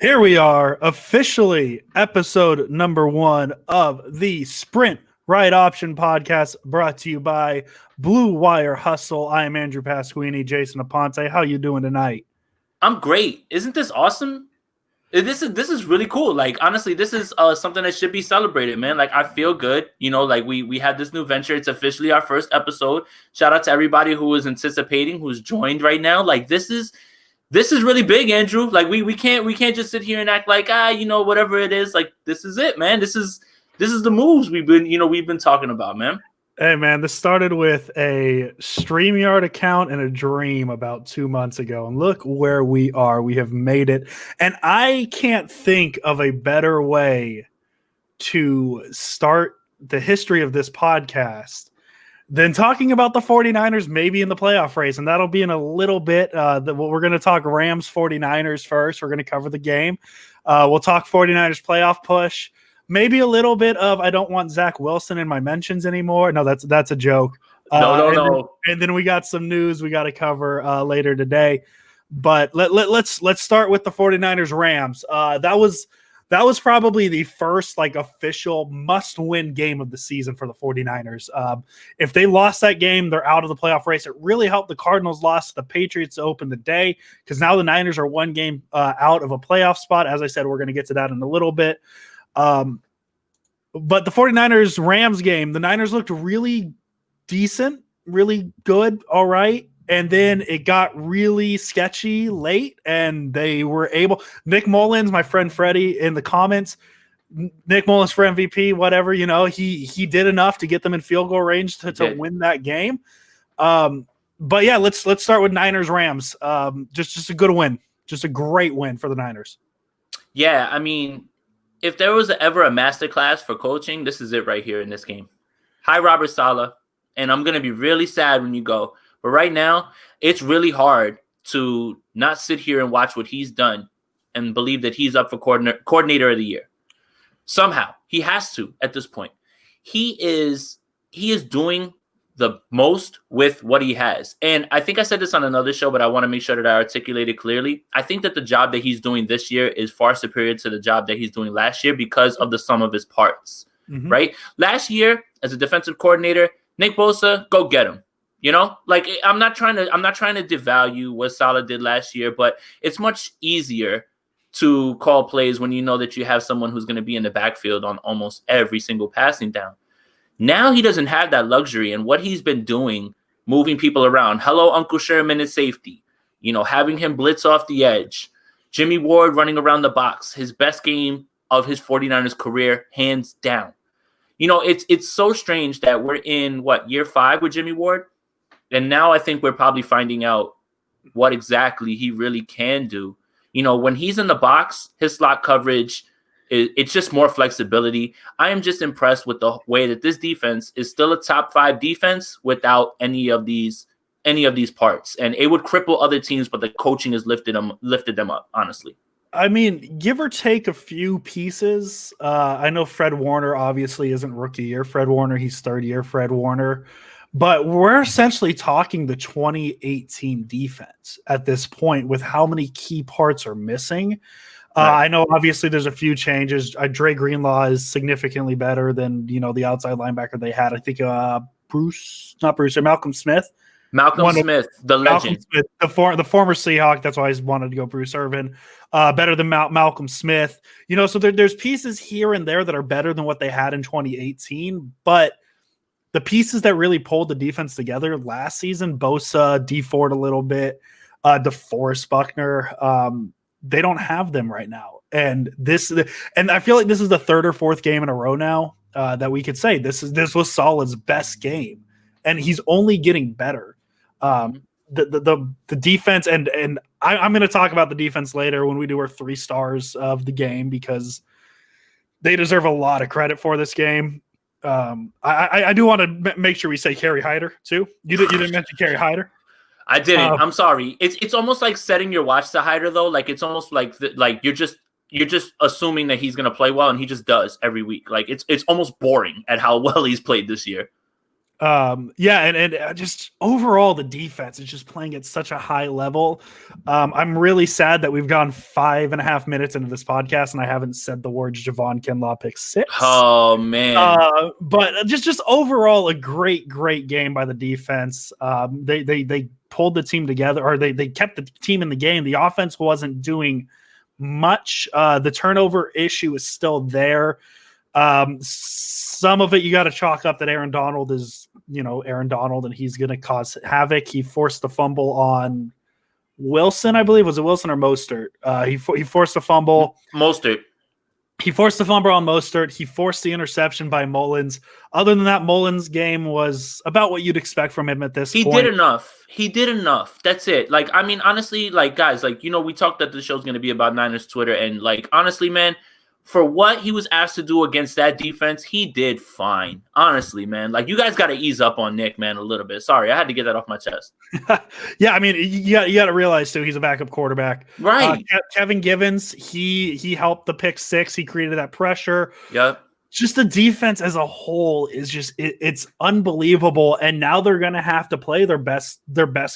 Here we are, officially episode number 1 of the Sprint Right Option podcast, brought to you by Blue Wire Hustle. I am Andrew Pasquini, Jason Aponte. How you doing tonight? I'm great. Isn't this awesome? This is really cool. Like, honestly, this is something that should be celebrated, man. Like, I feel good. You know, like we had this new venture. It's officially our first episode. Shout out to everybody who is anticipating, who's joined right now. Like, this is really big, Andrew. Like, we can't just sit here and act like whatever it is. Like, this is it, man. This is the moves we've been talking about, man. Hey, man, this started with a StreamYard account and a dream about 2 months ago. And look where we are. We have made it. And I can't think of a better way to start the history of this podcast than talking about the 49ers maybe in the playoff race. And that'll be in a little bit. We're going to talk Rams 49ers first. We're going to cover the game. We'll talk 49ers playoff push. Maybe a little bit of I don't want Zach Wilson in my mentions anymore. No, that's a joke. No. And then we got some news we got to cover later today. But let's start with the 49ers Rams. That was probably the first official must-win game of the season for the 49ers. If they lost that game, they're out of the playoff race. It really helped the Cardinals lost to the Patriots to open the day because now the Niners are one game out of a playoff spot. As I said, we're going to get to that in a little bit. But the 49ers Rams game, the Niners looked really decent, really good, all right. And then it got really sketchy late, and they were able. Nick Mullins, my friend Freddie in the comments, Nick Mullins for MVP, whatever, he did enough to get them in field goal range to win that game. But yeah, let's start with Niners Rams. Just a good win, just a great win for the Niners. Yeah, I mean, if there was ever a masterclass for coaching, this is it right here in this game. Hi, Robert Saleh, and I'm going to be really sad when you go. But right now, it's really hard to not sit here and watch what he's done and believe that he's up for coordinator of the year. Somehow, he has to at this point. He is doing the most with what he has. And I think I said this on another show, but I want to make sure that I articulate it clearly. I think that the job that he's doing this year is far superior to the job that he's doing last year because of the sum of his parts, right? Last year, as a defensive coordinator, Nick Bosa, go get him. I'm not trying to devalue what Saleh did last year, but it's much easier to call plays when you know that you have someone who's going to be in the backfield on almost every single passing down. Now he doesn't have that luxury, and what he's been doing, moving people around. Hello, Uncle Sherman at safety. Having him blitz off the edge. Jimmy Ward running around the box. His best game of his 49ers career, hands down. It's so strange that we're in, year 5 with Jimmy Ward? And now I think we're probably finding out what exactly he really can do. When he's in the box, his slot coverage, it's just more flexibility. I am just impressed with the way that this defense is still a top 5 defense without any of these parts. And it would cripple other teams, but the coaching has lifted them up, honestly. I mean, give or take a few pieces. I know Fred Warner obviously isn't rookie year. Fred Warner, he's third year Fred Warner. But we're essentially talking the 2018 defense at this point with how many key parts are missing. Right. I know obviously there's a few changes. Dre Greenlaw is significantly better than, the outside linebacker they had. I think Malcolm Smith. Malcolm Smith, the legend. Smith, the former Seahawk. That's why I wanted to go Bruce Irvin. Better than Malcolm Smith. So there's pieces here and there that are better than what they had in 2018. But the pieces that really pulled the defense together last season, Bosa, D Ford a little bit, DeForest Buckner, they don't have them right now. And I feel like this is the third or fourth game in a row now that we could say this was Saleh's best game, and he's only getting better. The defense, and I'm going to talk about the defense later when we do our 3 stars of the game because they deserve a lot of credit for this game. I do want to make sure we say Kerry Hyder too. You didn't mention Kerry Hyder. I didn't. I'm sorry. It's almost like setting your watch to Hyder though. Like it's almost like you're just assuming that he's going to play well, and he just does every week. Like it's almost boring at how well he's played this year. Yeah, and just overall the defense is just playing at such a high level. I'm really sad that we've gone 5.5 minutes into this podcast and I haven't said the words Javon Kinlaw pick six. Oh man. But just overall a great game by the defense. They pulled the team together, or they kept the team in the game. The offense wasn't doing much. The turnover issue is still there. Some of it you got to chalk up that Aaron Donald is, Aaron Donald, and he's going to cause havoc. He forced the fumble on Wilson, I believe. Was it Wilson or Mostert? He forced a fumble. Mostert. He forced the fumble on Mostert. He forced the interception by Mullins. Other than that, Mullins' game was about what you'd expect from him at this point. He did enough. That's it. Like, I mean, honestly, like, guys, like, we talked that the show's going to be about Niners Twitter. And, like, honestly, man, for what he was asked to do against that defense, he did fine. Honestly, man. Like, you guys got to ease up on Nick, man, a little bit. Sorry, I had to get that off my chest. Yeah, I mean, you got to realize, too, he's a backup quarterback. Right. Kevin Givens, he helped the pick six. He created that pressure. Yep. Just the defense as a whole is just it's unbelievable, and now they're going to have to play their best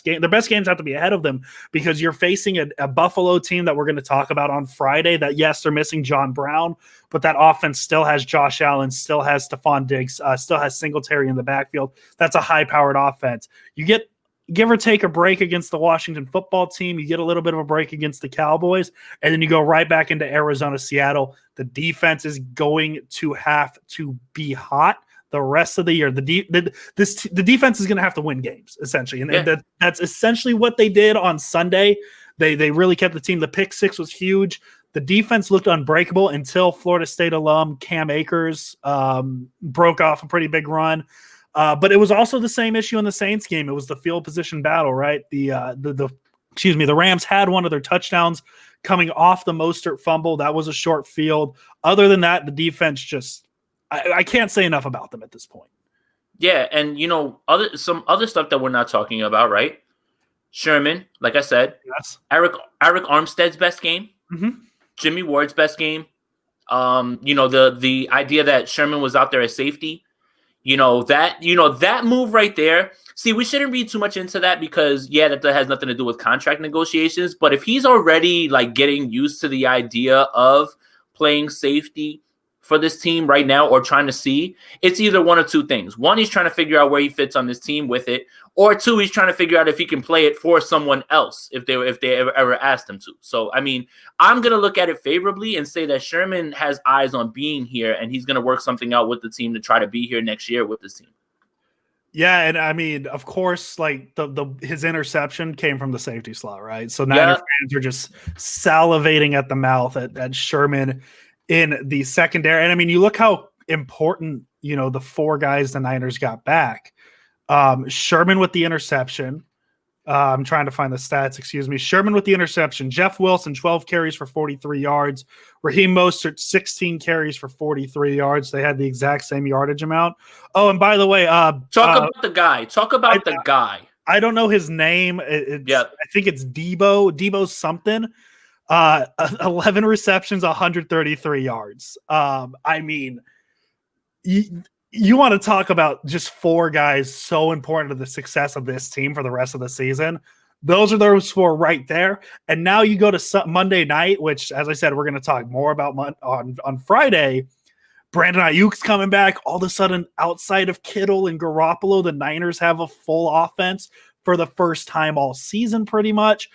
game. Their best games have to be ahead of them because you're facing a Buffalo team that we're going to talk about on Friday. That yes, they're missing John Brown, but that offense still has Josh Allen, still has Stephon Diggs, still has Singletary in the backfield. That's a high-powered offense. You get give or take a break against the Washington football team. You get a little bit of a break against the Cowboys, and then you go right back into Arizona, Seattle. The defense is going to have to be hot the rest of the year. The defense is going to have to win games, essentially. And that's essentially what they did on Sunday. They really kept the team. The pick six was huge. The defense looked unbreakable until Florida State alum Cam Akers broke off a pretty big run. But it was also the same issue in the Saints game. It was the field position battle, right? The Rams had one of their touchdowns coming off the Mostert fumble. That was a short field. Other than that, the defense just I can't say enough about them at this point. Yeah, and some other stuff that we're not talking about, right? Sherman, like I said, yes. Eric Armstead's best game, Jimmy Ward's best game. The idea that Sherman was out there as safety. That move right there. See, we shouldn't read too much into that because, that has nothing to do with contract negotiations. But if he's already getting used to the idea of playing safety for this team right now or trying to see, it's either one or two things. One, he's trying to figure out where he fits on this team with it. Or two, he's trying to figure out if he can play it for someone else if they ever asked him to. So, I mean, I'm going to look at it favorably and say that Sherman has eyes on being here and he's going to work something out with the team to try to be here next year with this team. Yeah, and I mean, of course, his interception came from the safety slot, right? So Niner fans are just salivating at the mouth at Sherman in the secondary. And I mean, you look how important, the four guys the Niners got back. Sherman with the interception. I'm trying to find the stats. Excuse me. Sherman with the interception. Jeff Wilson, 12 carries for 43 yards. Raheem Mostert, 16 carries for 43 yards. They had the exact same yardage amount. Oh, and by the way, talk about the guy. Talk about the guy. I don't know his name. I think it's Debo something. 11 receptions, 133 yards. I mean, you want to talk about just four guys so important to the success of this team for the rest of the season. Those are those four right there. And now you go to Monday night, which, as I said, we're going to talk more about on Friday. Brandon Ayuk's coming back. All of a sudden, outside of Kittle and Garoppolo, the Niners have a full offense for the first time all season, pretty much.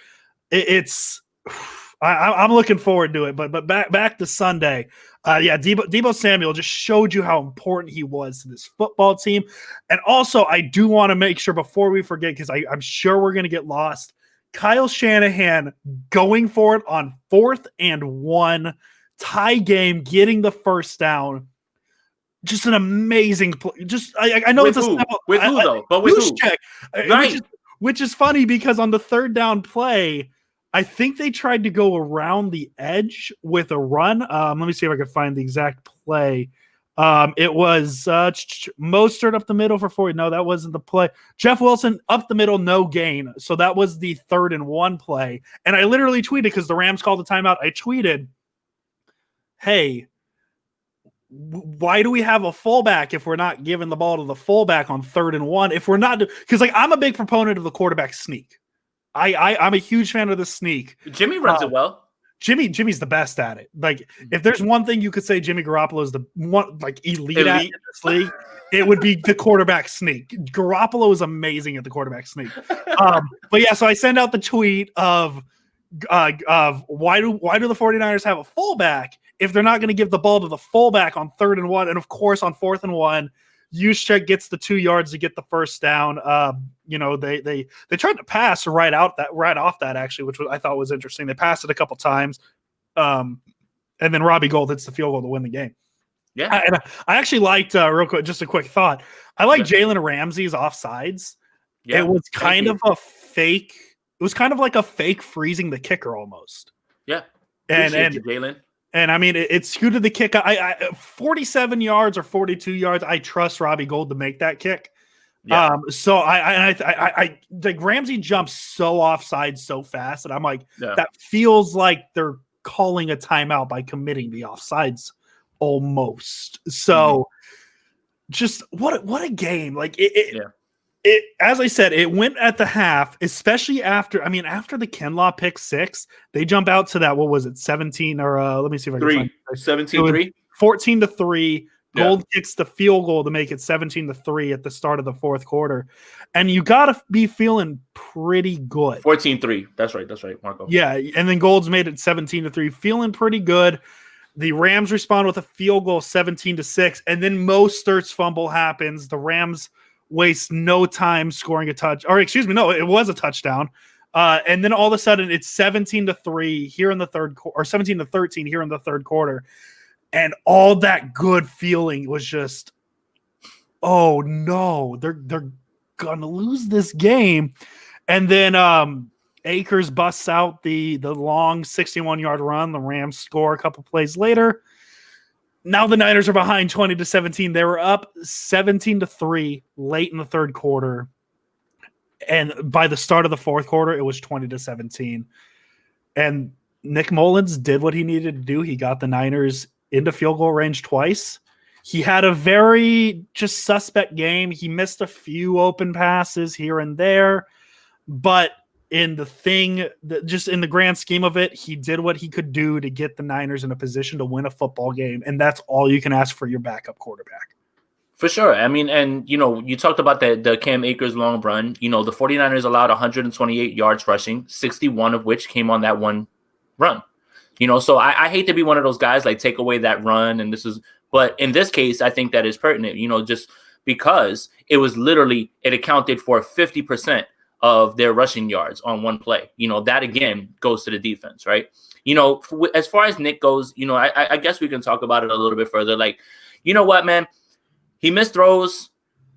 I'm looking forward to it. But back to Sunday. Deebo Samuel just showed you how important he was to this football team. And also, I do want to make sure before we forget, because I'm sure we're going to get lost, Kyle Shanahan going for it on 4th and 1, tie game, getting the first down. Just an amazing play. Just I know with it's who? a simple, with who though? But with who? Check, right. Which is funny because on the 3rd down play, I think they tried to go around the edge with a run. Let me see if I can find the exact play. It was Mostert up the middle for 40. No, that wasn't the play. Jeff Wilson up the middle, no gain. So that was the 3rd and 1 play. And I literally tweeted because the Rams called the timeout. I tweeted, hey, why do we have a fullback if we're not giving the ball to the fullback on 3rd and 1? If we're not, because like I'm a big proponent of the quarterback sneak. I'm a huge fan of the sneak. Jimmy runs it well. Jimmy's the best at it. Like, if there's one thing you could say Jimmy Garoppolo is the one like elite at in this league, it would be the quarterback sneak. Garoppolo is amazing at the quarterback sneak. But yeah, so I send out the tweet of why do the 49ers have a fullback if they're not going to give the ball to the fullback on 3rd and 1, and of course on 4th and 1. Juszczyk gets the 2 yards to get the first down. They tried to pass right off that actually, which I thought was interesting. They passed it a couple times, and then Robbie Gould hits the field goal to win the game. Yeah, and I actually liked real quick. Just a quick thought. I like Jalen Ramsey's offsides. Yeah, it was kind of a fake. It was kind of like a fake freezing the kicker almost. Yeah, and Jalen. And I mean, it scooted the kick. I 47 yards or 42 yards. I trust Robbie Gould to make that kick. Yeah. So I like Ramsey jumps so offside so fast, and I'm like, that feels like they're calling a timeout by committing the offsides almost. So just what a game! Like it, as I said, it went at the half, especially after the Kinlaw pick 6, they jump out to that. What was it? 17 or let me see if I can find it. 17-3, 14-3. Gould kicks the field goal to make it 17-3 at the start of the 4th quarter. And you got to be feeling pretty good. 14-3. That's right, Marco. Yeah, and then Gould's made it 17-3, feeling pretty good. The Rams respond with a field goal 17-6, and then Mostert's fumble happens. The Rams waste no time scoring a touch, or excuse me, no, it was a touchdown. And then all of a sudden it's 17-3 here in the third quarter, or 17-13 here in the 3rd quarter. And all that good feeling was just, oh no, they're gonna lose this game. And then Akers busts out the long 61-yard run. The Rams score a couple plays later. Now the Niners are behind 20-17. They were up 17-3 late in the 3rd quarter. And by the start of the 4th quarter, it was 20-17. And Nick Mullins did what he needed to do. He got the Niners into field goal range twice. He had a very just suspect game. He missed a few open passes here and there. But in the grand scheme of it, he did what he could do to get the Niners in a position to win a football game, and that's all you can ask for your backup quarterback. For sure. I mean, and, you talked about the Cam Akers long run. The 49ers allowed 128 yards rushing, 61 of which came on that one run. So I hate to be one of those guys, like, take away that run, but in this case, I think that is pertinent, just because it accounted for 50% of their rushing yards on one play. That again goes to the defense, right? As far as Nick goes, I guess we can talk about it a little bit further. Like, you know what, man? He missed throws.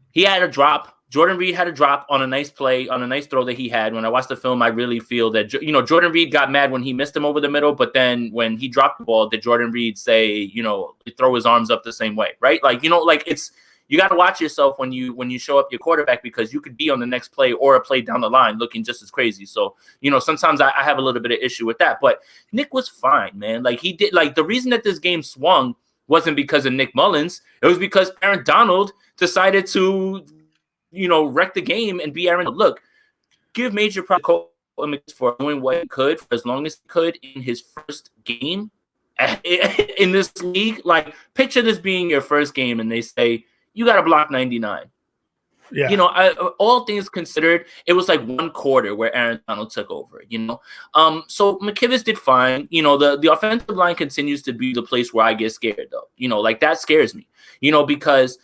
He had a drop. Jordan Reed had a drop on a nice play, on a nice throw that he had. When I watched the film, I really feel that, Jordan Reed got mad when he missed him over the middle, but then when he dropped the ball, did Jordan Reed say, throw his arms up the same way, right? Like, it's, you got to watch yourself when you show up your quarterback, because you could be on the next play or a play down the line looking just as crazy. So, sometimes I have a little bit of issue with that, but Nick was fine, man. Like, he did, like, the reason that this game swung wasn't because of Nick Mullins. It was because Aaron Donald decided to, wreck the game and be Aaron. Look, give major props for doing what he could for as long as he could in his first game in this league. Like, picture this being your first game and they say, you got to block 99. Yeah. All things considered, it was like one quarter where Aaron Donald took over, So McKivitz did fine. The offensive line continues to be the place where I get scared, though. Like, that scares me, because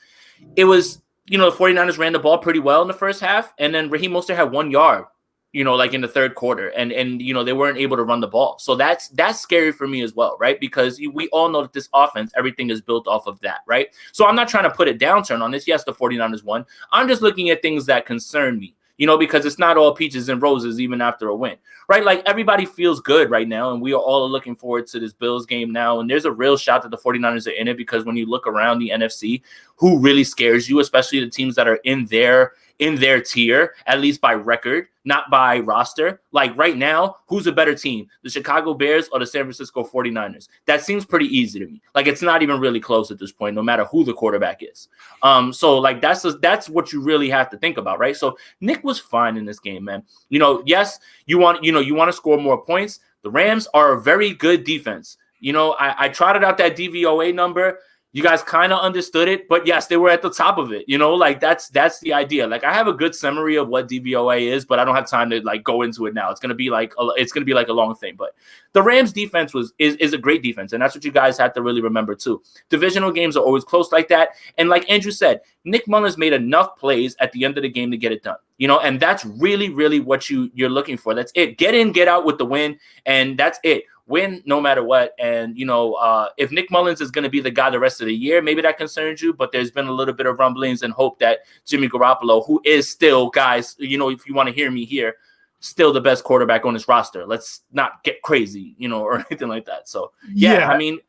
it was, the 49ers ran the ball pretty well in the first half, and then Raheem Mostert had 1 yard, like in the 3rd quarter, and they weren't able to run the ball. So that's scary for me as well, right? Because we all know that this offense, everything is built off of that, right? So I'm not trying to put a downturn on this. Yes, the 49ers won. I'm just looking at things that concern me, because it's not all peaches and roses even after a win, right? Like, everybody feels good right now, and we are all looking forward to this Bills game now. And there's a real shot that the 49ers are in it, because when you look around the NFC, who really scares you, especially the teams that are in their in their tier, at least by record, not by roster. Like right now, who's a better team, the Chicago Bears or the San Francisco 49ers? That seems pretty easy to me. Like it's not even really close at this point, no matter who the quarterback is. So like that's what you really have to think about, right? So Nick was fine in this game, man. Yes, you want to score more points. The Rams are a very good defense. I trotted out that DVOA number. You guys kind of understood it, but yes, they were at the top of it. Like that's the idea. Like I have a good summary of what DVOA is, but I don't have time to like go into it now. It's gonna be like a long thing. But the Rams defense is a great defense, and that's what you guys have to really remember too. Divisional games are always close like that, and like Andrew said, Nick Mullins made enough plays at the end of the game to get it done. And that's really, really what you're looking for. That's it. Get in, get out with the win, and that's it. Win no matter what. And, if Nick Mullins is going to be the guy the rest of the year, maybe that concerns you, but there's been a little bit of rumblings and hope that Jimmy Garoppolo, who is still, guys, if you want to hear me here, still the best quarterback on this roster. Let's not get crazy, or anything like that. So, yeah. I mean,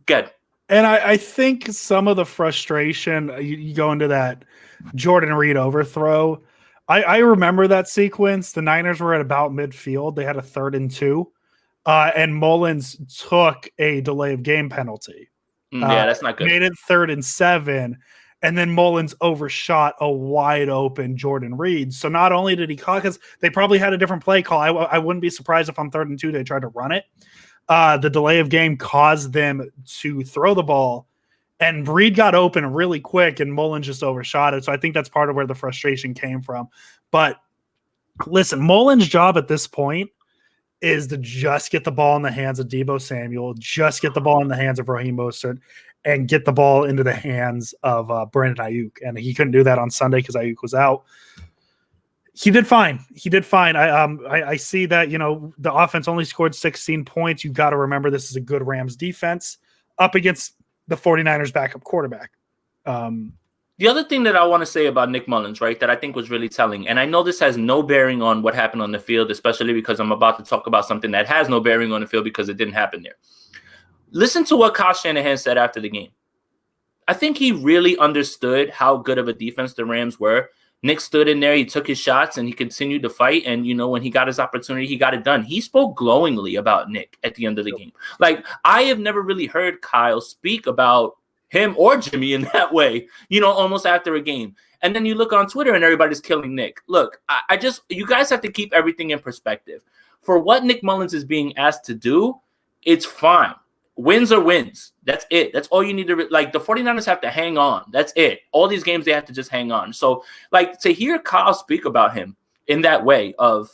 good. And I think some of the frustration, you go into that Jordan Reed overthrow. I remember that sequence. The Niners were at about midfield. They had a 3rd and 2. And Mullins took a delay of game penalty. Yeah, that's not good. Made it 3rd and 7, and then Mullins overshot a wide open Jordan Reed. So not only did he call, because they probably had a different play call. I wouldn't be surprised if on 3rd and 2 they tried to run it. The delay of game caused them to throw the ball, and Reed got open really quick, and Mullins just overshot it. So I think that's part of where the frustration came from. But listen, Mullins' job at this point is to just get the ball in the hands of Deebo Samuel, just get the ball in the hands of Raheem Mostert, and get the ball into the hands of Brandon Ayuk. And he couldn't do that on Sunday because Ayuk was out. He did fine. I see that, the offense only scored 16 points. You've got to remember this is a good Rams defense up against the 49ers backup quarterback. The other thing that I want to say about Nick Mullins, right, that I think was really telling, and I know this has no bearing on what happened on the field, especially because I'm about to talk about something that has no bearing on the field because it didn't happen there. Listen to what Kyle Shanahan said after the game. I think he really understood how good of a defense the Rams were. Nick stood in there, he took his shots, and he continued to fight. And, when he got his opportunity, he got it done. He spoke glowingly about Nick at the end of the game. Like, I have never really heard Kyle speak about him or Jimmy in that way, almost after a game. And then you look on Twitter and everybody's killing Nick. Look, you guys have to keep everything in perspective. For what Nick Mullins is being asked to do, it's fine. Wins are wins. That's it. That's all you need to, the 49ers have to hang on. That's it. All these games, they have to just hang on. So, to hear Kyle speak about him in that way of,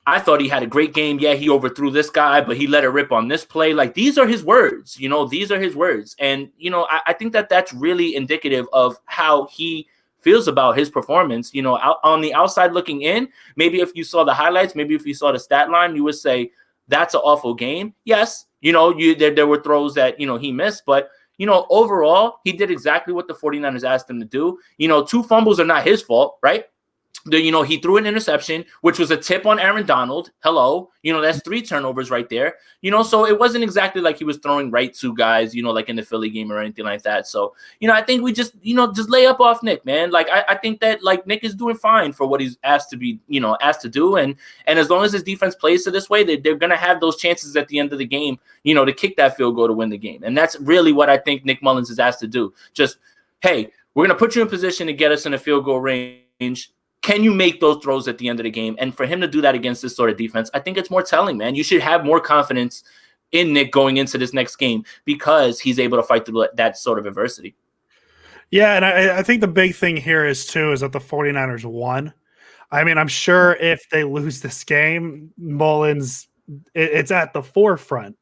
I thought he had a great game. Yeah, he overthrew this guy, but he let it rip on this play. These are his words. These are his words. And, I think that that's really indicative of how he feels about his performance. Out on the outside looking in, maybe if you saw the highlights, maybe if you saw the stat line, you would say that's an awful game. Yes, there were throws that, he missed, but, overall, he did exactly what the 49ers asked him to do. 2 fumbles are not his fault, right? He threw an interception, which was a tip on Aaron Donald. Hello. That's 3 turnovers right there. So it wasn't exactly like he was throwing right to guys, like in the Philly game or anything like that. So, I think we just lay up off Nick, man. I think that Nick is doing fine for what he's asked to be, asked to do. And as long as his defense plays to this way, they're going to have those chances at the end of the game, to kick that field goal to win the game. And that's really what I think Nick Mullins is asked to do. Just, hey, we're going to put you in position to get us in a field goal range. Can you make those throws at the end of the game? And for him to do that against this sort of defense, I think it's more telling, man. You should have more confidence in Nick going into this next game because he's able to fight through that sort of adversity. Yeah, and I think the big thing here is that the 49ers won. I mean, I'm sure if they lose this game, Mullins, it's at the forefront.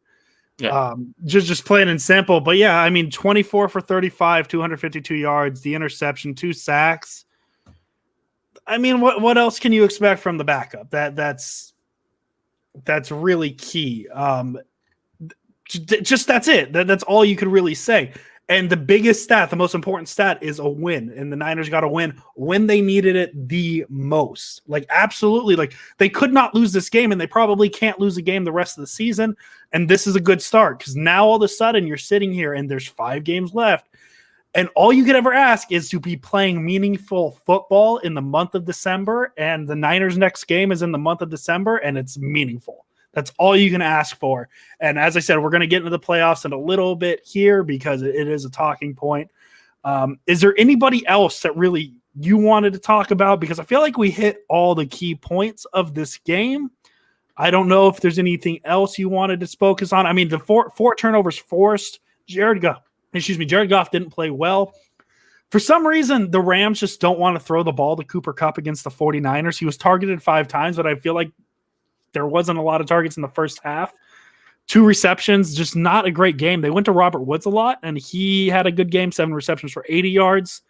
Yeah. Just plain and simple. But, yeah, I mean, 24 for 35, 252 yards, the interception, 2 sacks. I mean, what else can you expect from the backup? That's really key. Just that's it. That's all you could really say. And the biggest stat, the most important stat, is a win. And the Niners got a win when they needed it the most. Absolutely. They could not lose this game, and they probably can't lose a game the rest of the season. And this is a good start because now all of a sudden you're sitting here and there's 5 games left. And all you could ever ask is to be playing meaningful football in the month of December. And the Niners' next game is in the month of December, and it's meaningful. That's all you can ask for. And as I said, we're going to get into the playoffs in a little bit here because it is a talking point. Is there anybody else that really you wanted to talk about? Because I feel like we hit all the key points of this game. I don't know if there's anything else you wanted to focus on. I mean, the four turnovers forced. Jared Goff didn't play well. For some reason, the Rams just don't want to throw the ball to Cooper Kupp against the 49ers. He was targeted 5 times, but I feel like there wasn't a lot of targets in the first half. 2 receptions, just not a great game. They went to Robert Woods a lot, and he had a good game, 7 receptions for 80 yards.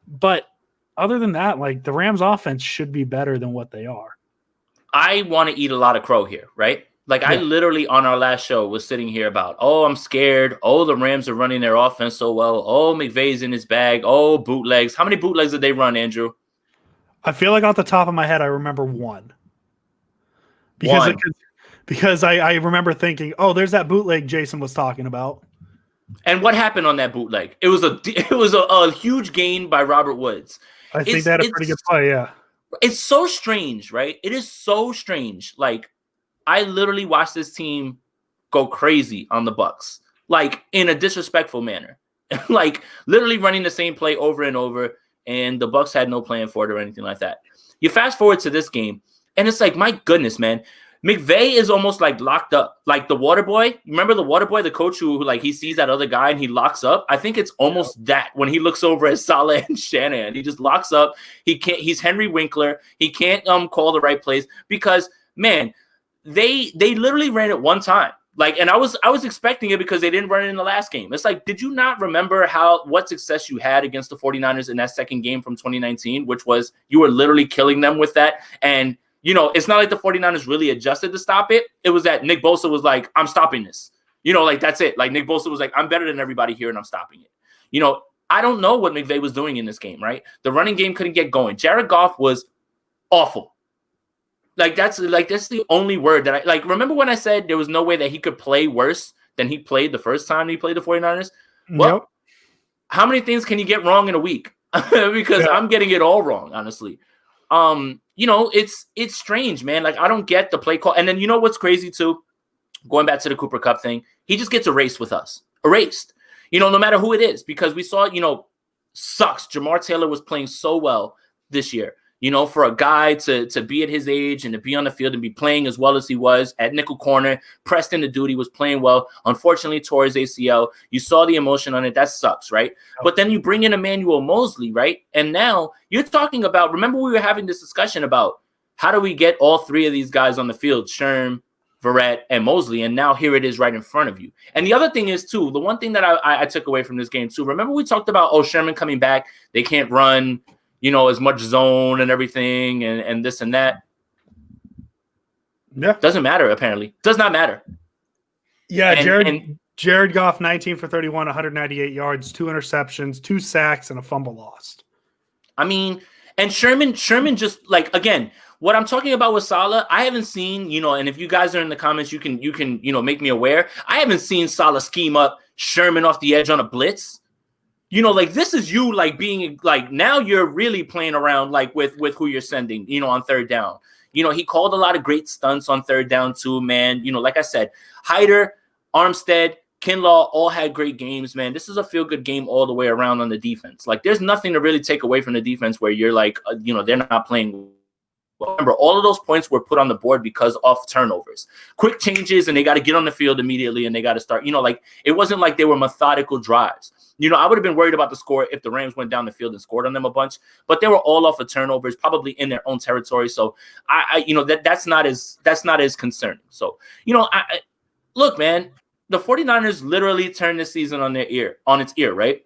But other than that, like, the Rams offense should be better than what they are. I want to eat a lot of crow here, right? Like, I literally on our last show was sitting here about, oh, I'm scared. Oh, the Rams are running their offense so well. Oh, McVay's in his bag. Oh, bootlegs. How many bootlegs did they run, Andrew? I feel like off the top of my head, I remember one. Because I remember thinking, oh, there's that bootleg Jason was talking about. And what happened on that bootleg? It was a huge gain by Robert Woods. I think that a pretty good play, yeah. It's so strange, right? It is so strange. Like, I literally watched this team go crazy on the Bucs, like in a disrespectful manner, like literally running the same play over and over. And the Bucs had no plan for it or anything like that. You fast forward to this game, and it's like, my goodness, man, McVay is almost like locked up, like the water boy. Remember the water boy, the coach who like he sees that other guy and he locks up. I think it's almost that when he looks over at Saleh and Shanahan, he just locks up. He can't. He's Henry Winkler. He can't call the right plays because, man. They literally ran it one time. Like, and I was expecting it because they didn't run it in the last game. It's like, did you not remember what success you had against the 49ers in that second game from 2019, which was you were literally killing them with that? And, you know, it's not like the 49ers really adjusted to stop it. It was that Nick Bosa was like, I'm stopping this. You know, like, that's it. Like, Nick Bosa was like, I'm better than everybody here and I'm stopping it. You know, I don't know what McVay was doing in this game, right? The running game couldn't get going. Jared Goff was awful. That's the only word that I like. Remember when I said there was no way that he could play worse than he played the first time he played the 49ers? Well, How many things can you get wrong in a week? Because I'm getting it all wrong, honestly. You know, it's strange, man. Like, I don't get the play call. And then you know what's crazy too? Going back to the Cooper Kupp thing, he just gets erased with us. Erased. You know, no matter who it is, because we saw, you know, sucks. Jamar Taylor was playing so well this year. You know, for a guy to be at his age and to be on the field and be playing as well as he was at nickel corner, Preston the dude, he was playing well. Unfortunately, tore his ACL. You saw the emotion on it. That sucks, right? Oh. But then you bring in Emmanuel Moseley, right? And now you're talking about, remember we were having this discussion about how do we get all 3 of these guys on the field, Sherm, Verrett, and Moseley, and now here it is right in front of you. And the other thing is, too, the one thing that I took away from this game, too, remember we talked about, Sherman coming back, they can't run, you know, as much zone and everything and this and that. Yeah. Doesn't matter, apparently. Does not matter. Yeah, Jared Goff, 19 for 31, 198 yards, 2 interceptions, 2 sacks, and a fumble lost. I mean, and Sherman just, like, again, what I'm talking about with Saleh, I haven't seen, you know, and if you guys are in the comments, you can, you know, make me aware. I haven't seen Saleh scheme up Sherman off the edge on a blitz. You know, like, this is you, like, being, like, now you're really playing around, like, with who you're sending, you know, on third down. You know, he called a lot of great stunts on third down, too, man. You know, like I said, Hyder, Armstead, Kinlaw all had great games, man. This is a feel-good game all the way around on the defense. Like, there's nothing to really take away from the defense where you're like, you know, they're not playing. Remember, all of those points were put on the board because of turnovers. Quick changes, and they got to get on the field immediately, and they got to start. You know, like, it wasn't like they were methodical drives. You know, I would have been worried about the score if the Rams went down the field and scored on them a bunch, but they were all off of turnovers, probably in their own territory. So, you know, that's not as concerning. So, you know, look, man, the 49ers literally turned this season on its ear, right?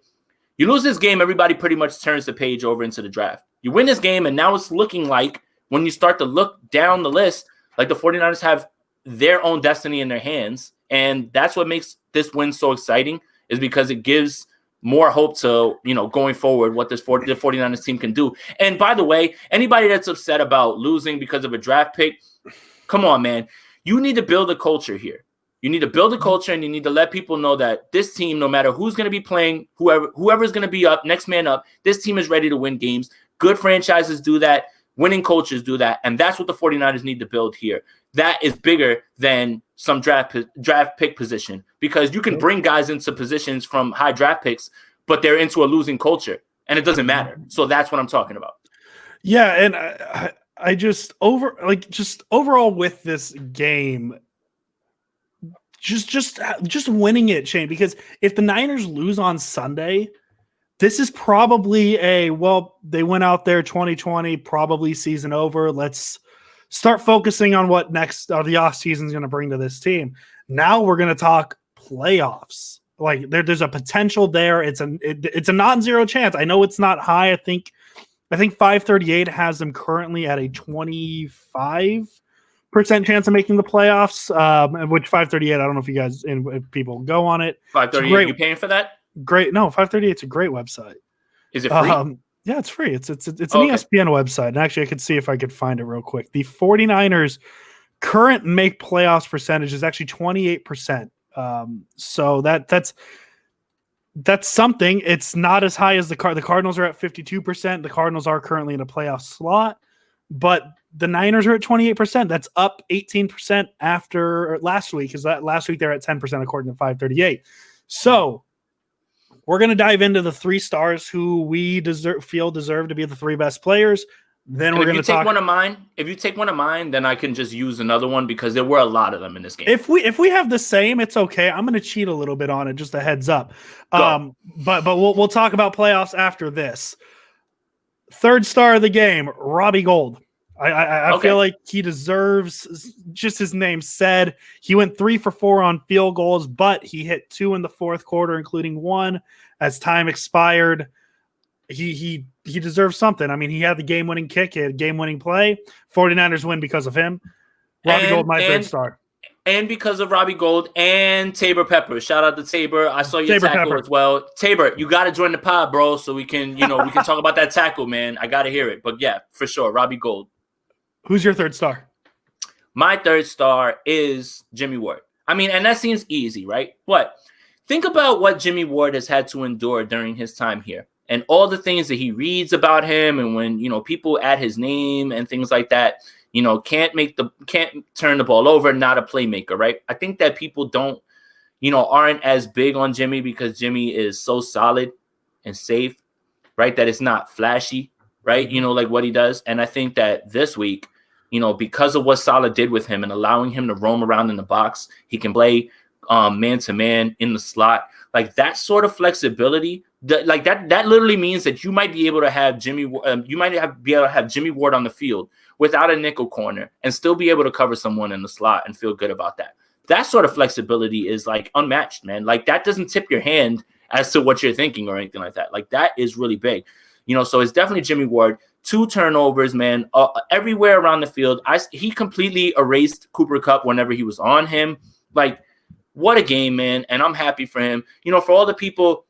You lose this game, everybody pretty much turns the page over into the draft. You win this game, and now it's looking like, when you start to look down the list, like the 49ers have their own destiny in their hands. And that's what makes this win so exciting, is because it gives more hope to, you know, going forward, what the 49ers team can do. And by the way, anybody that's upset about losing because of a draft pick, come on, man. You need to build a culture here. You need to build a culture, and you need to let people know that this team, no matter who's going to be playing, whoever's going to be up, next man up, this team is ready to win games. Good franchises do that. Winning coaches do that. And that's what the 49ers need to build here. That is bigger than some draft pick position, because you can bring guys into positions from high draft picks, but they're into a losing culture, and it doesn't matter. So that's what I'm talking about. Yeah, and I just overall with this game, just winning it, Shane, because if the Niners lose on Sunday, this is probably they went out there 2020, probably season over. Let's start focusing on what next the offseason is going to bring to this team. Now we're going to talk playoffs. Like there's a potential there. It's a non-zero chance. I know it's not high. I think 538 has them currently at a 25% chance of making the playoffs. Which 538, I don't know if you guys if people go on it. 538, you paying for that? Great. No, 538 is a great website. Is it free? Yeah, it's free. It's an ESPN website. And actually, I could see if I could find it real quick. The 49ers current make playoffs percentage is actually 28%. So that's something. It's not as high as the Cardinals are at 52%. The Cardinals are currently in a playoff slot, but the Niners are at 28%. That's up 18% after last week, because last week they're at 10% according to 538. So we're going to dive into the 3 stars who we feel deserve to be the 3 best players. Then we're going to talk. If you take one of mine, then I can just use another one, because there were a lot of them in this game. If we have the same, it's okay. I'm going to cheat a little bit on it, just a heads up. But we'll talk about playoffs after this. 3rd star of the game, Robbie Gould. I feel like he deserves, just his name said, he went 3 for 4 on field goals, but he hit 2 in the 4th quarter, including 1 as time expired. He deserves something. I mean, he had the game-winning kick, he had a game-winning play. 49ers win because of him. Robbie Gould, my 3rd star. And because of Robbie Gould and Tabor Pepper. Shout out to Tabor. I saw your tackle as well. Tabor, you got to join the pod, bro, so we can talk about that tackle, man. I got to hear it. But yeah, for sure, Robbie Gould. Who's your 3rd star? My 3rd star is Jimmy Ward. I mean, and that seems easy, right? But think about what Jimmy Ward has had to endure during his time here, and all the things that he reads about him, and when, people add his name and things like that, can't turn the ball over, not a playmaker, right? I think that people aren't as big on Jimmy because Jimmy is so solid and safe, right? That it's not flashy, right? Like what he does. And I think that this week, because of what Saleh did with him and allowing him to roam around in the box, he can play man-to-man in the slot. Like that sort of flexibility, that literally means that you might be able to have Jimmy Ward on the field without a nickel corner and still be able to cover someone in the slot and feel good about that. That sort of flexibility is like unmatched, man. Like that doesn't tip your hand as to what you're thinking or anything like that. Like that is really big. So it's definitely Jimmy Ward. 2 turnovers, man, everywhere around the field. He completely erased Cooper Kupp whenever he was on him. Like, what a game, man. And I'm happy for him. For all the people,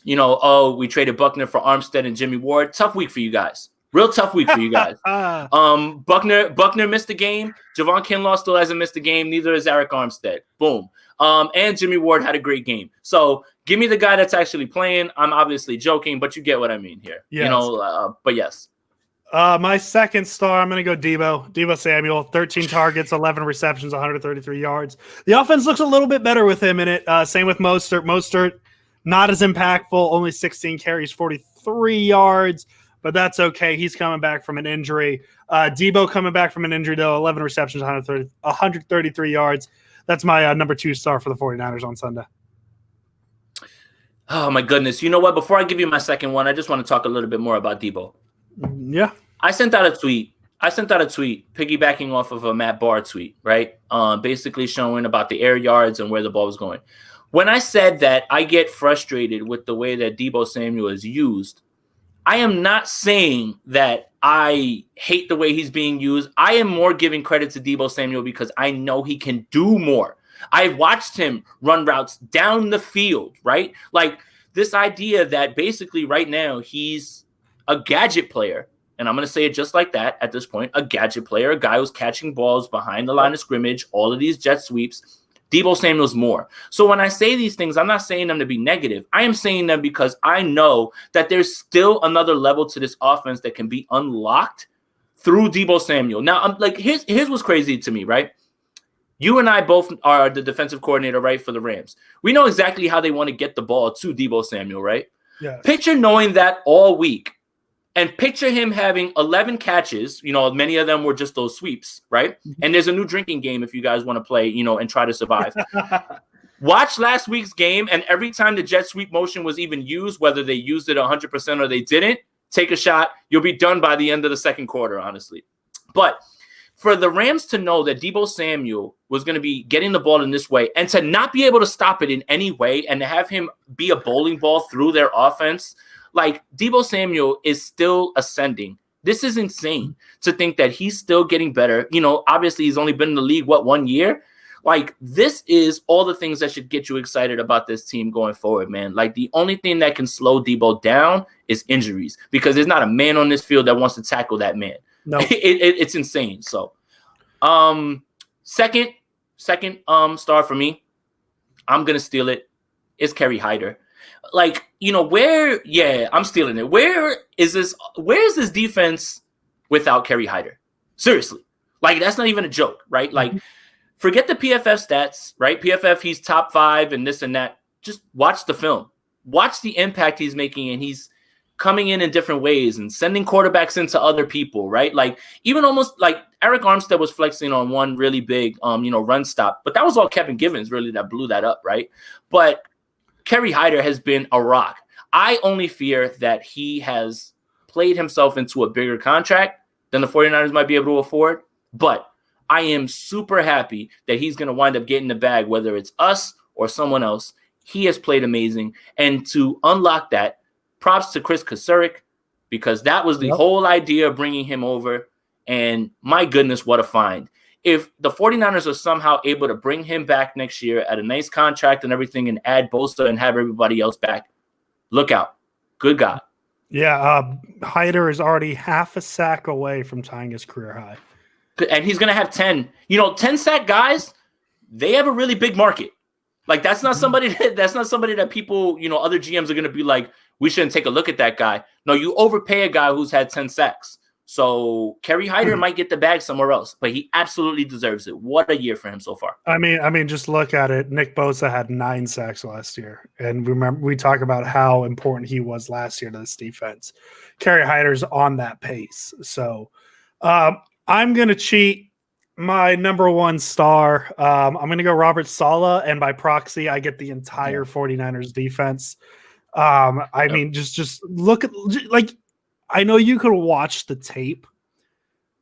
we traded Buckner for Armstead and Jimmy Ward. Tough week for you guys. Real tough week for you guys. Buckner missed the game. Javon Kinlaw still hasn't missed the game. Neither has Eric Armstead. Boom. And Jimmy Ward had a great game. So give me the guy that's actually playing. I'm obviously joking, but you get what I mean here. Yes. But yes. My 2nd star, I'm going to go Deebo Samuel. 13 targets, 11 receptions, 133 yards. The offense looks a little bit better with him in it. Same with Mostert. Mostert, not as impactful, only 16 carries, 43 yards, but that's okay. He's coming back from an injury. Deebo coming back from an injury, though, 11 receptions, 133 yards. That's my number 2 star for the 49ers on Sunday. Oh, my goodness. You know what? Before I give you my second one, I just want to talk a little bit more about Deebo. Yeah. I sent out a tweet piggybacking off of a Matt Barr tweet, right? Basically showing about the air yards and where the ball was going. When I said that I get frustrated with the way that Deebo Samuel is used, I am not saying that I hate the way he's being used. I am more giving credit to Deebo Samuel because I know he can do more. I've watched him run routes down the field, right? Like this idea that basically right now he's a gadget player, and I'm going to say it just like that at this point, a gadget player, a guy who's catching balls behind the line of scrimmage, all of these jet sweeps. Deebo Samuel's more. So when I say these things, I'm not saying them to be negative. I am saying them because I know that there's still another level to this offense that can be unlocked through Deebo Samuel. Now, I'm like, here's what's crazy to me, right? You and I both are the defensive coordinator, right, for the Rams. We know exactly how they want to get the ball to Deebo Samuel, right? Yeah. Picture knowing that all week, and picture him having 11 catches. You know, many of them were just those sweeps, right? And there's a new drinking game if you guys want to play, you know, and try to survive. Watch last week's game, and every time the jet sweep motion was even used, whether they used it 100% or they didn't, take a shot. You'll be done by the end of the second quarter, honestly. But for the Rams to know that Deebo Samuel was going to be getting the ball in this way and to not be able to stop it in any way and to have him be a bowling ball through their offense, like Deebo Samuel is still ascending. This is insane to think that he's still getting better. You know, obviously he's only been in the league, 1 year? Like, this is all the things that should get you excited about this team going forward, man. Like, the only thing that can slow Deebo down is injuries, because there's not a man on this field that wants to tackle that man. No, it's insane. So, second star for me, I'm gonna steal it. It's Kerry Hyder. Like, you know, I'm stealing it. Where is this defense without Kerry Hyder? Seriously, like, that's not even a joke, right? Like, forget the PFF stats, right? PFF, he's top 5 and this and that. Just watch the film. Watch the impact he's making, and he's coming in different ways and sending quarterbacks into other people, right? Like, even almost like Eric Armstead was flexing on one really big, run stop, but that was all Kevin Givens really that blew that up, right? But Kerry Hyder has been a rock. I only fear that he has played himself into a bigger contract than the 49ers might be able to afford, but I am super happy that he's going to wind up getting the bag, whether it's us or someone else. He has played amazing. And to unlock that, props to Chris Kasurek, because that was the whole idea of bringing him over. And my goodness, what a find. If the 49ers are somehow able to bring him back next year at a nice contract and everything and add Bosa and have everybody else back, look out. Good God. Yeah, Hyder is already half a sack away from tying his career high. And he's going to have 10. 10 sack guys, they have a really big market. Like, that's not somebody that people, other GMs are going to be like, we shouldn't take a look at that guy. No, you overpay a guy who's had 10 sacks. So Kerry Hyder might get the bag somewhere else, but he absolutely deserves it. What a year for him so far. I mean, just look at it. Nick Bosa had 9 sacks last year. And remember, we talk about how important he was last year to this defense. Kerry Hyder's on that pace. So I'm going to cheat. My number 1 star, I'm going to go Robert Saleh, and by proxy, I get the entire 49ers defense. I mean, just look at, like, I know you could watch the tape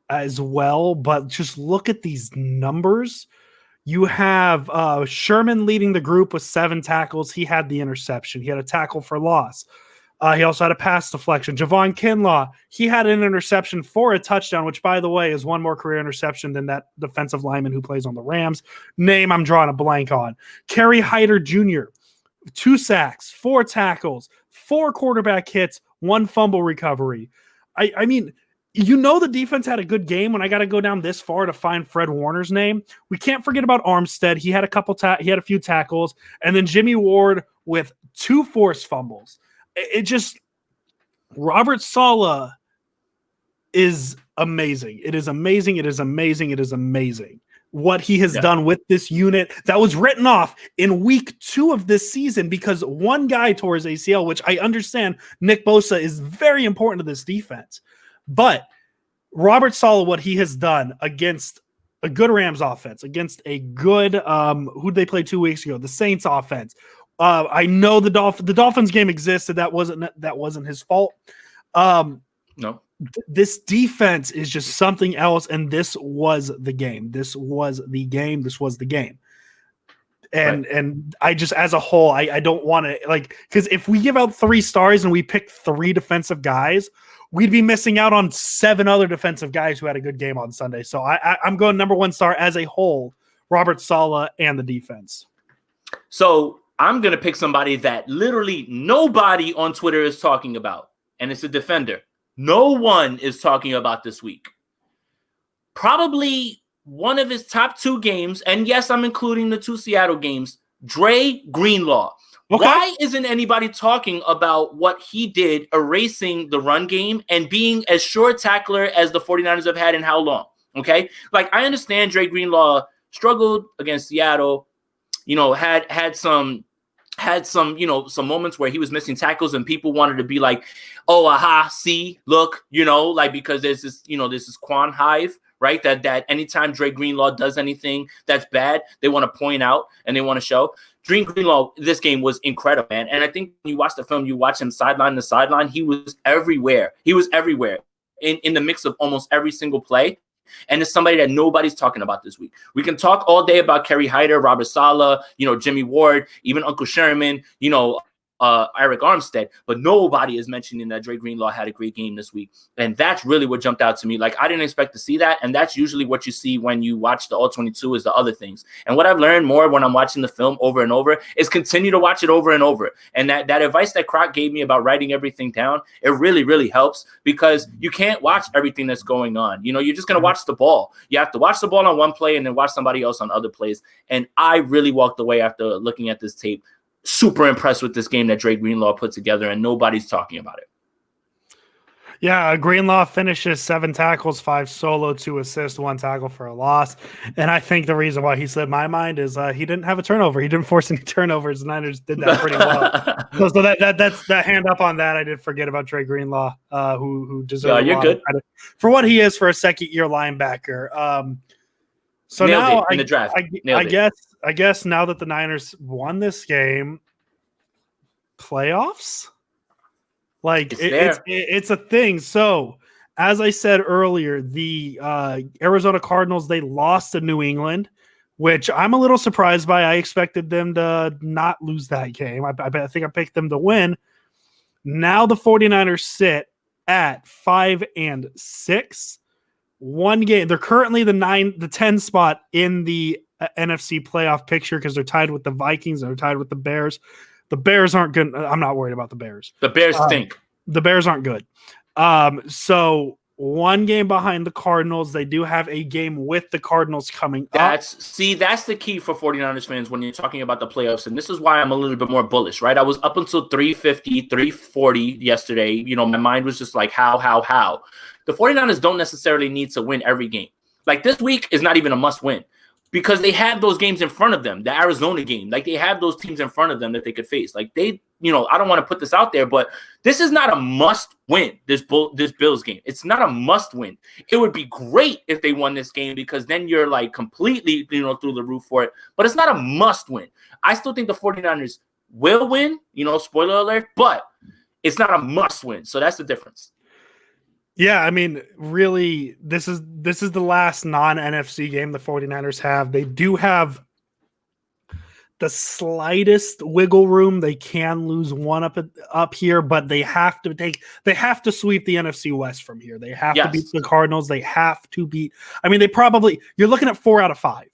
as well, but just look at these numbers. You have Sherman leading the group with 7 tackles. He had the interception. He had a tackle for loss. He also had a pass deflection. Javon Kinlaw, he had an interception for a touchdown, which, by the way, is 1 more career interception than that defensive lineman who plays on the Rams. Name I'm drawing a blank on. Kerry Hyder Jr., 2 sacks, 4 tackles, 4 quarterback hits, 1 fumble recovery. I mean, the defense had a good game when I got to go down this far to find Fred Warner's name. We can't forget about Armstead. He had a few tackles, and then Jimmy Ward with 2 forced fumbles. Robert Saleh is amazing. It is amazing. It is amazing. It is amazing what he has done with this unit that was written off in week 2 of this season because one guy tore his ACL, which I understand Nick Bosa is very important to this defense. But Robert Saleh, what he has done against a good Rams offense, against a good, who'd they play 2 weeks ago? The Saints offense. I know the Dolphins game existed. That wasn't his fault. No. This defense is just something else, and this was the game. And I just, as a whole, I don't want to, like, because if we give out 3 stars and we pick 3 defensive guys, we'd be missing out on 7 other defensive guys who had a good game on Sunday. So I'm going number 1 star as a whole, Robert Saleh and the defense. So I'm going to pick somebody that literally nobody on Twitter is talking about, and it's a defender. No one is talking about this week. Probably one of his top 2 games, and yes, I'm including the 2 Seattle games, Dre Greenlaw. Okay. Why isn't anybody talking about what he did erasing the run game and being as sure tackler as the 49ers have had in how long? Okay. Like, I understand Dre Greenlaw struggled against Seattle, had some, some moments where he was missing tackles and people wanted to be like, oh, aha, see, look, because there's this Quan hive, right? That anytime Dre Greenlaw does anything that's bad, they want to point out and they want to show. Dre Greenlaw, this game was incredible, man. And I think when you watch the film, you watch him sideline to sideline, he was everywhere. He was everywhere in the mix of almost every single play. And it's somebody that nobody's talking about this week. We can talk all day about Kerry Hyder, Robert Saleh, Jimmy Ward, even Uncle Sherman, Eric Armstead, but nobody is mentioning that Dre Greenlaw had a great game this week. And that's really what jumped out to me. Like, I didn't expect to see that. And that's usually what you see when you watch the All-22 is the other things. And what I've learned more when I'm watching the film over and over is continue to watch it over and over. And that advice that Croc gave me about writing everything down, it really, really helps because you can't watch everything that's going on. You're just going to watch the ball. You have to watch the ball on one play and then watch somebody else on other plays. And I really walked away after looking at this tape super impressed with this game that Dre Greenlaw put together, and nobody's talking about it. Yeah, Greenlaw finishes 7 tackles, 5 solo, 2 assists, 1 tackle for a loss. And I think the reason why he slipped my mind is he didn't have a turnover. He didn't force any turnovers. The Niners did that pretty well. so that's that hand up on that. I did forget about Dre Greenlaw, who deserves a lot of credit for what he is for a second-year linebacker. So Nailed now it in the draft. I guess now that the Niners won this game, playoffs, like it's a thing. So as I said earlier, the Arizona Cardinals, they lost to New England, which I'm a little surprised by. I expected them to not lose that game. I think I picked them to win. Now the 49ers sit at 5-6. One game. They're currently the 10 spot in the NFC playoff picture because they're tied with the Vikings and they're tied with the Bears. The Bears aren't good. I'm not worried about the Bears. The Bears stink. The Bears aren't good. So one game behind the Cardinals. They do have a game with the Cardinals coming up. That's the key for 49ers fans when you're talking about the playoffs. And this is why I'm a little bit more bullish, right? I was up until 350, 340 yesterday. My mind was just like, how? The 49ers don't necessarily need to win every game. Like, this week is not even a must win because they have those games in front of them. The Arizona game, like, they have those teams in front of them that they could face. Like, I don't want to put this out there, but this is not a must win, this Bills game. It's not a must win. It would be great if they won this game because then you're like completely, through the roof for it, but it's not a must win. I still think the 49ers will win, spoiler alert, but it's not a must win. So that's the difference. Yeah, I mean, really, this is the last non-NFC game the 49ers have. They do have the slightest wiggle room. They can lose one up here, but they have to sweep the NFC West from here. They have to beat the Cardinals. They have to beat. I mean, you're looking at 4 out of 5. Yes.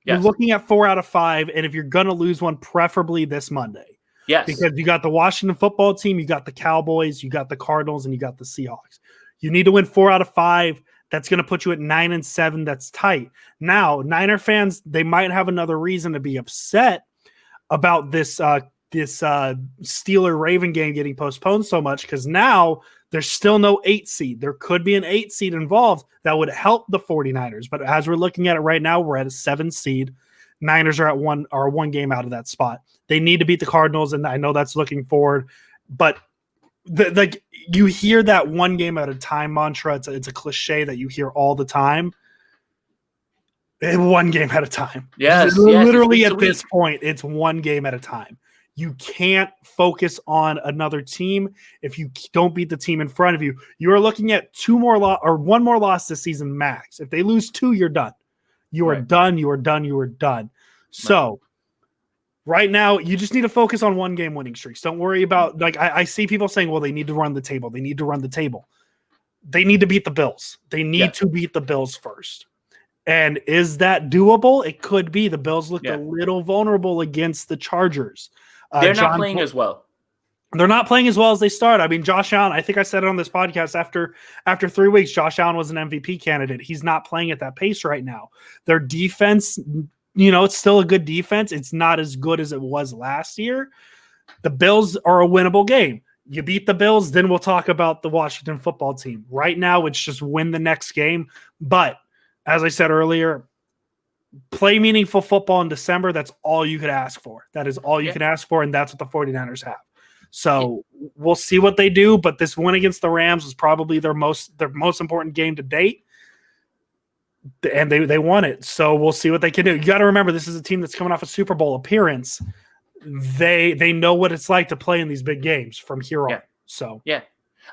You're looking at 4 out of 5, and if you're gonna lose one, preferably this Monday. Yes, because you got the Washington football team, you got the Cowboys, you got the Cardinals, and you got the Seahawks. You need to win 4 out of 5. That's going to put you at 9-7. That's tight. Now, Niner fans, they might have another reason to be upset about this Steeler-Raven game getting postponed so much because now there's still no 8 seed. There could be an 8 seed involved that would help the 49ers. But as we're looking at it right now, we're at a 7 seed. Niners are at one game out of that spot. They need to beat the Cardinals, and I know that's looking forward. But you hear that one game at a time mantra. It's a cliche that you hear all the time. One game at a time. Yes, literally at this point, it's one game at a time. You can't focus on another team if you don't beat the team in front of you. You are looking at 2 more or 1 more loss this season max. If they lose 2, you're done. You are done. You are done. You are done. So. Right now, you just need to focus on 1 game winning streaks. Don't worry about, I see people saying, well, they need to run the table. They need to run the table. They need to beat the Bills. They need to beat the Bills first. And is that doable? It could be. The Bills looked a little vulnerable against the Chargers. They're not playing as well. they're not playing as well as they started. I mean, Josh Allen, I think I said it on this podcast after 3 weeks, Josh Allen was an MVP candidate. He's not playing at that pace right now. Their defense, it's still a good defense. It's not as good as it was last year. The Bills are a winnable game. You beat the Bills, then we'll talk about the Washington football team. Right now, it's just win the next game. But as I said earlier, play meaningful football in December. That's all you could ask for. That is all you can ask for, and that's what the 49ers have. So we'll see what they do, but this win against the Rams was probably their most important game to date, and they won it. So we'll see what they can do. You got to remember, this is a team that's coming off a Super Bowl appearance. They know what it's like to play in these big games from here on. So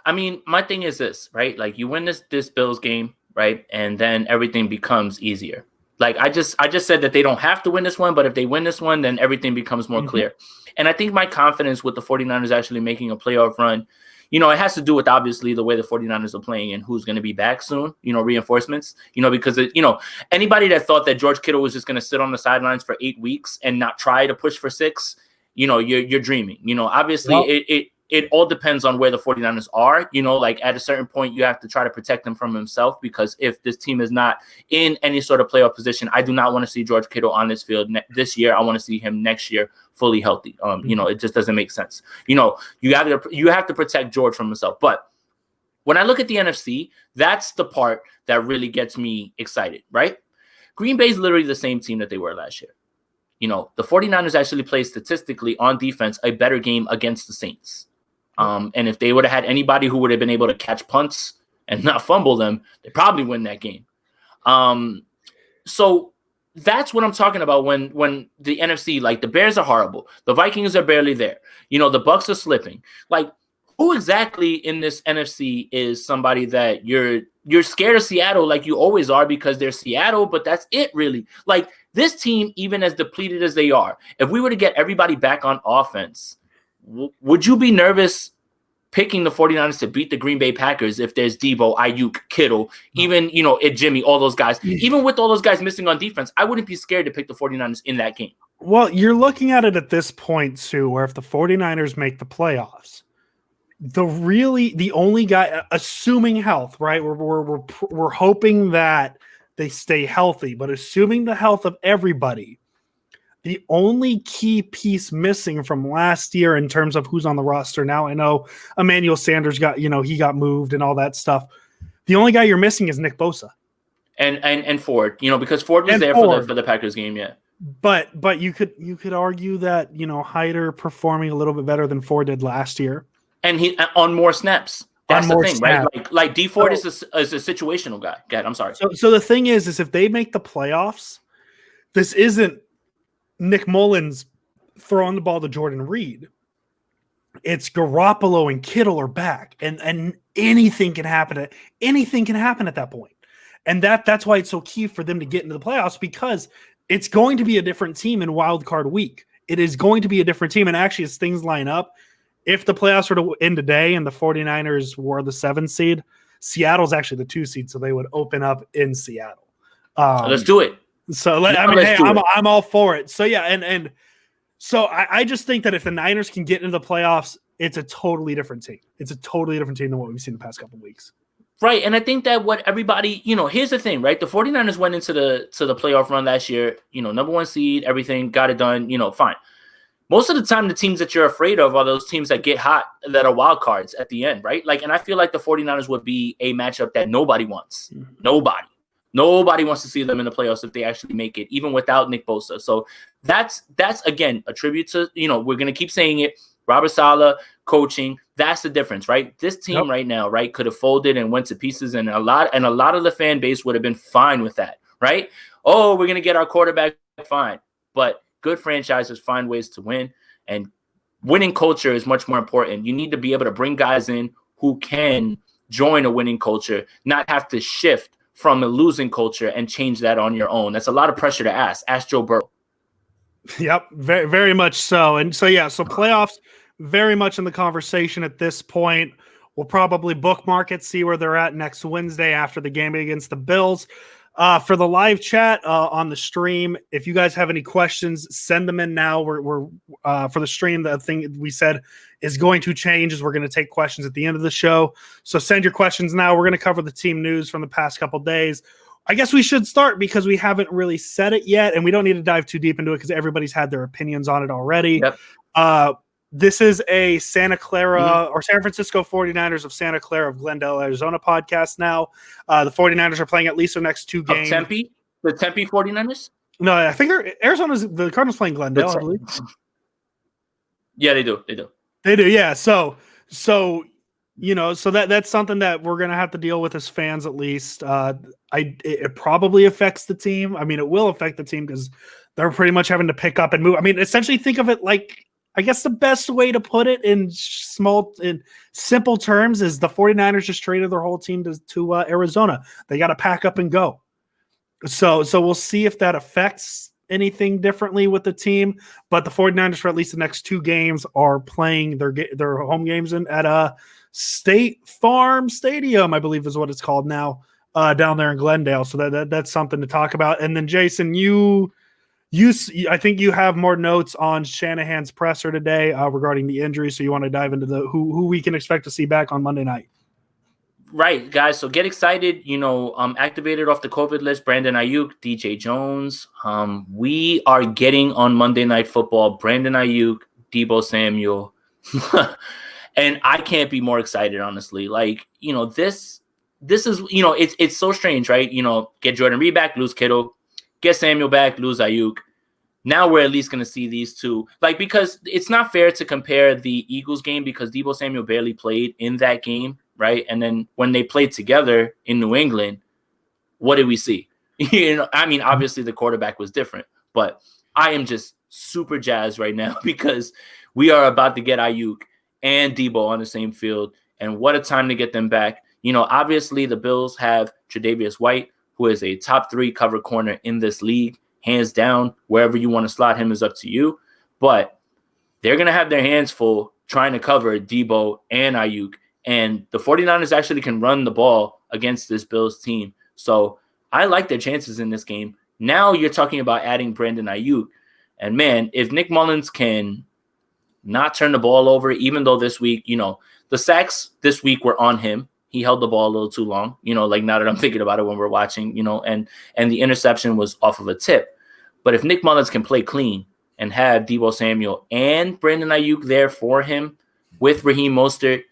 I mean, my thing is this, right? Like, you win this Bills game, right, and then everything becomes easier. Like, I just said that they don't have to win this one, but if they win this one, then everything becomes more clear. And I think my confidence with the 49ers actually making a playoff run, it has to do with obviously the way the 49ers are playing and who's going to be back soon, reinforcements, because, anybody that thought that George Kittle was just going to sit on the sidelines for 8 weeks and not try to push for 6, you're dreaming. Obviously, it all depends on where the 49ers are. Like, at a certain point, you have to try to protect him from himself, because if this team is not in any sort of playoff position, I do not want to see George Kittle on this field this year. I want to see him next year fully healthy. It just doesn't make sense. You have to protect George from himself. But when I look at the NFC, that's the part that really gets me excited, right? Green Bay is literally the same team that they were last year. The 49ers actually played statistically on defense a better game against the Saints. And if they would have had anybody who would have been able to catch punts and not fumble them, they probably win that game. So that's what I'm talking about when the NFC, like, the Bears are horrible. The Vikings are barely there. The Bucks are slipping. Like, who exactly in this NFC is somebody that you're scared of Seattle, like you always are, because they're Seattle, but that's it, really. Like, this team, even as depleted as they are, if we were to get everybody back on offense, would you be nervous picking the 49ers to beat the Green Bay Packers if there's Debo, Ayuk, Kittle, even, Jimmy, all those guys? Even with all those guys missing on defense, I wouldn't be scared to pick the 49ers in that game. Well, you're looking at it at this point, too, where if the 49ers make the playoffs, the only guy, assuming health, right? We're hoping that they stay healthy, but assuming the health of everybody, the only key piece missing from last year in terms of who's on the roster now, I know Emmanuel Sanders he got moved and all that stuff. The only guy you're missing is Nick Bosa. And Ford, because Ford was there for the Packers game, But you could argue that, Hyder performing a little bit better than Ford did last year. And he on more snaps. That's the thing, right? Like D Ford is a situational guy. God, I'm sorry. So the thing is if they make the playoffs, this isn't Nick Mullins throwing the ball to Jordan Reed. It's Garoppolo and Kittle are back, and anything can happen. Anything can happen at that point, and that's why it's so key for them to get into the playoffs, because it's going to be a different team in Wild Card Week. It is going to be a different team, and actually, as things line up, if the playoffs were to end today and the 49ers were the 7 seed, Seattle's actually the 2 seed, so they would open up in Seattle. Let's do it. So I'm all for it. So yeah, and so I just think that if the Niners can get into the playoffs, it's a totally different team. It's a totally different team than what we've seen the past couple of weeks. Right, and I think that what everybody, here's the thing, right? The 49ers went into the playoff run last year, number 1 seed, everything, got it done, fine. Most of the time, the teams that you're afraid of are those teams that get hot, that are wild cards at the end, right? Like, and I feel like the 49ers would be a matchup that nobody wants. Nobody wants to see them in the playoffs if they actually make it, even without Nick Bosa. So that's again, a tribute to, we're going to keep saying it, Robert Saleh, coaching. That's the difference, right? This team right now, right, could have folded and went to pieces, and a lot of the fan base would have been fine with that, right? Oh, we're going to get our quarterback, fine. But good franchises find ways to win, and winning culture is much more important. You need to be able to bring guys in who can join a winning culture, not have to shift from a losing culture and change that on your own. That's a lot of pressure to ask. Ask Joe Burrow. Yep, very, very much so. And so, yeah, so playoffs very much in the conversation at this point. We'll probably bookmark it, see where they're at next Wednesday after the game against the Bills. For the live chat on the stream, if you guys have any questions, send them in now. We're for the stream, the thing we said is going to change is we're going to take questions at the end of the show. So send your questions now. We're going to cover the team news from the past couple days. I guess we should start because we haven't really said it yet, and we don't need to dive too deep into it because everybody's had their opinions on it already. Yep. This is a Santa Clara or San Francisco 49ers of Santa Clara of Glendale, Arizona podcast now. The 49ers are playing at least their next two games. Tempe? The Tempe 49ers? No, I think the Cardinals playing Glendale, I believe. Yeah, they do. They do, yeah. So that's something that we're gonna have to deal with as fans at least. It probably affects the team. I mean, it will affect the team because they're pretty much having to pick up and move. I mean, essentially think of it like, I guess the best way to put it in simple terms is the 49ers just traded their whole team to Arizona. They got to pack up and go. So we'll see if that affects anything differently with the team. But the 49ers for at least the next two games are playing their home games at a State Farm Stadium, I believe is what it's called now, down there in Glendale. So that's something to talk about. And then Jason, I think you have more notes on Shanahan's presser today regarding the injury, so you want to dive into who we can expect to see back on Monday night. Right, guys. So get excited. Activated off the COVID list, Brandon Ayuk, DJ Jones. We are getting on Monday Night Football Brandon Ayuk, Deebo Samuel. And I can't be more excited, honestly. This is, it's so strange, right? Get Jordan Reed back, lose Kittle. Get Samuel back, lose Ayuk. Now we're at least going to see these two. Because it's not fair to compare the Eagles game because Deebo Samuel barely played in that game, right? And then when they played together in New England, what did we see? Obviously the quarterback was different, but I am just super jazzed right now because we are about to get Ayuk and Deebo on the same field. And what a time to get them back. Obviously the Bills have Tre'Davious White, who is a top 3 cover corner in this league, hands down. Wherever you want to slot him is up to you. But they're going to have their hands full trying to cover Deebo and Ayuk. And the 49ers actually can run the ball against this Bills team. So I like their chances in this game. Now you're talking about adding Brandon Ayuk. And, man, if Nick Mullins can not turn the ball over, even though this week, the sacks this week were on him. He held the ball a little too long, now that I'm thinking about it when we're watching, and the interception was off of a tip. But if Nick Mullins can play clean and have Deebo Samuel and Brandon Ayuk there for him with Raheem Mostert,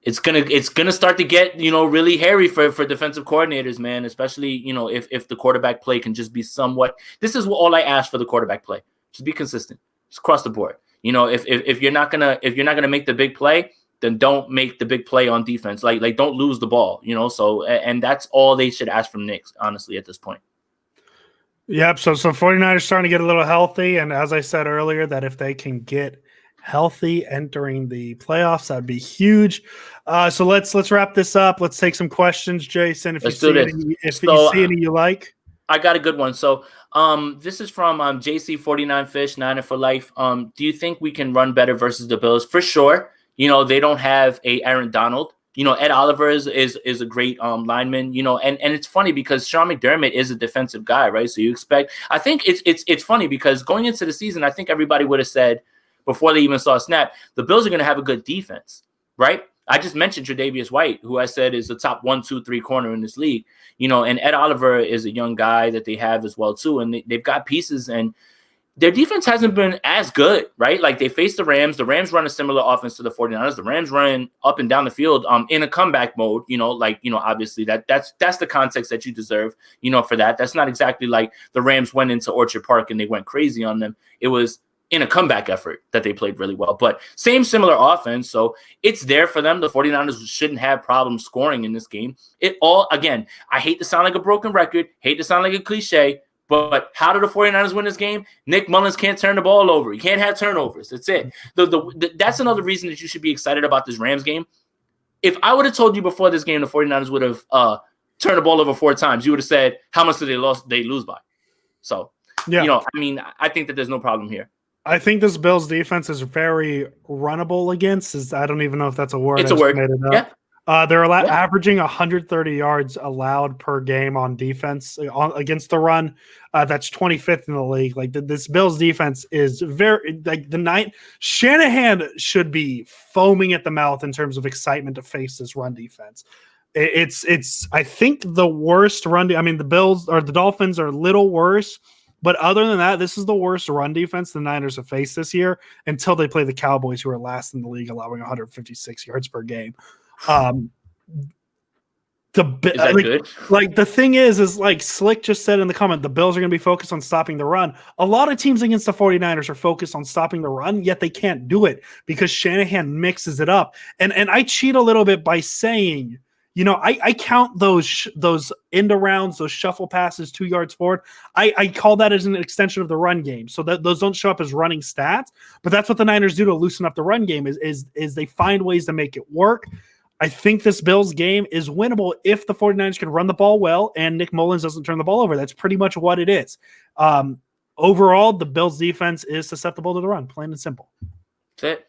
it's gonna start to get, really hairy for defensive coordinators, man, especially, if the quarterback play can just be somewhat. This is all I ask for the quarterback play. Just be consistent. Just across the board. If you're not gonna make the big play, then don't make the big play on defense. Like don't lose the ball, So, and that's all they should ask from Nick, honestly, at this point. Yep. So 49ers starting to get a little healthy. And as I said earlier, that if they can get healthy entering the playoffs, that'd be huge. So let's wrap this up. Let's take some questions, Jason. If you see any you like. I got a good one. So this is from JC49Fish, Niner for Life. Do you think we can run better versus the Bills? For sure. They don't have a Aaron Donald. Ed Oliver is a great lineman, and it's funny because Sean McDermott is a defensive guy, right? So you expect, I think it's funny because going into the season, I think everybody would have said before they even saw a snap, the Bills are going to have a good defense, right? I just mentioned Tre'Davious White, who I said is the top 1, 2, 3 corner in this league, and Ed Oliver is a young guy that they have as well too. And they've got pieces, and their defense hasn't been as good, right? Like they faced the Rams. The Rams run a similar offense to the 49ers. The Rams run up and down the field in a comeback mode, obviously that's the context that you deserve, for that. That's not exactly like the Rams went into Orchard Park and they went crazy on them. It was in a comeback effort that they played really well, but similar offense. So it's there for them. The 49ers shouldn't have problems scoring in this game. Again, I hate to sound like a broken record, hate to sound like a cliche, but how do the 49ers win this game? Nick Mullins can't turn the ball over. He can't have turnovers. That's it. That's another reason that you should be excited about this Rams game. If I would have told you before this game the 49ers would have turned the ball over 4 times, you would have said, how much did they lose by? So, yeah. I think that there's no problem here. I think this Bills defense is very runnable against. I don't even know if that's a word. It's a word. Made it up. Yeah. They're averaging 130 yards allowed per game on defense against the run. That's 25th in the league. Like this Bills defense is very like the night. Shanahan should be foaming at the mouth in terms of excitement to face this run defense. It's I think the worst run. I mean, the Bills or the Dolphins are a little worse. But other than that, this is the worst run defense the Niners have faced this year until they play the Cowboys, who are last in the league, allowing 156 yards per game. Is that good? Like the thing is like Slick just said in the comment, the Bills are going to be focused on stopping the run. A lot of teams against the 49ers are focused on stopping the run, yet they can't do it because Shanahan mixes it up. And I cheat a little bit by saying, you know, I count those end arounds, those shuffle passes 2 yards forward. I call that as an extension of the run game. So that those don't show up as running stats, but that's what the Niners do to loosen up the run game is they find ways to make it work. I think this Bills game is winnable if the 49ers can run the ball well and Nick Mullins doesn't turn the ball over. That's pretty much what it is. Overall, the Bills defense is susceptible to the run, plain and simple. That's it.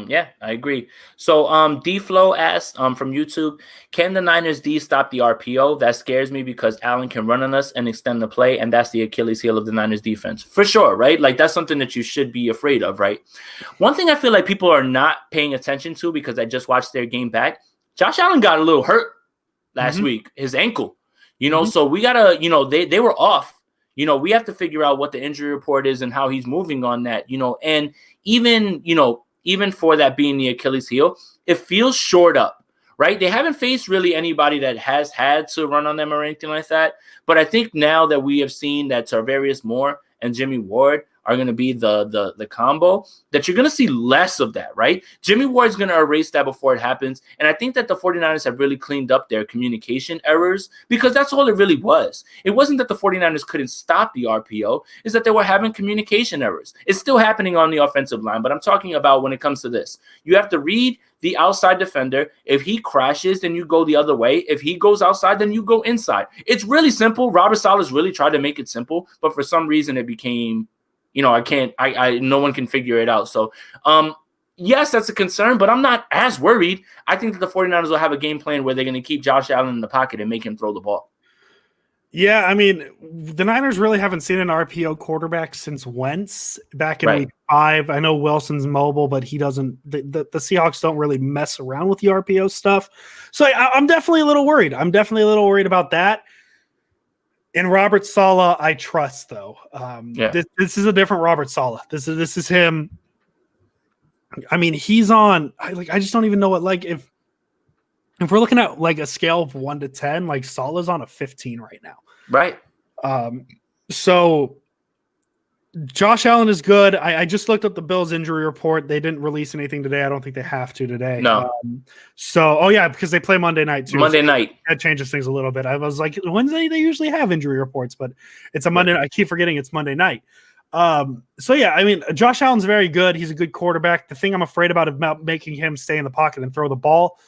Yeah, I agree. So D-Flow asked from YouTube, can the Niners D stop the RPO? That scares me because Allen can run on us and extend the play, and that's the Achilles heel of the Niners defense. For sure, right? Like that's something that you should be afraid of, right? One thing I feel like people are not paying attention to because I just watched their game back, Josh Allen got a little hurt last week, his ankle, you know, so we got to, you know, they were off. You know, we have to figure out what the injury report is and how he's moving on that, you know, and even for that being the Achilles heel, it feels shored up, right? They haven't faced really anybody that has had to run on them or anything like that. But I think now that we have seen that Tarvarius Moore and Jimmy Ward are going to be the combo, that you're going to see less of that, right? Jimmy Ward's going to erase that before it happens. And I think that the 49ers have really cleaned up their communication errors because that's all it really was. It wasn't that the 49ers couldn't stop the RPO, it's that they were having communication errors. It's still happening on the offensive line, but I'm talking about when it comes to this. You have to read the outside defender. If he crashes, then you go the other way. If he goes outside, then you go inside. It's really simple. Robert Saleh's really tried to make it simple, but for some reason it became, you know, no one can figure it out. So, yes, that's a concern, but I'm not as worried. I think that the 49ers will have a game plan where they're going to keep Josh Allen in the pocket and make him throw the ball. Yeah, I mean, the Niners really haven't seen an RPO quarterback since Wentz back in week 5. I know Wilson's mobile, but he doesn't. The Seahawks don't really mess around with the RPO stuff. So I'm definitely a little worried. I'm definitely a little worried about that. In Robert Saleh, I trust though. This is a different Robert Saleh. This is him. I mean, he's on. I just don't even know what if we're looking at like a scale of 1 to 10, like Saleh's on a 15 right now. Right. So Josh Allen is good. I just looked up the Bills injury report. They didn't release anything today. I don't think they have to today. No. Because they play Monday night too. Monday night. That changes things a little bit. I was like, Wednesday they usually have injury reports, but it's a Monday. I keep forgetting it's Monday night. I mean, Josh Allen's very good. He's a good quarterback. The thing I'm afraid about making him stay in the pocket and throw the ball.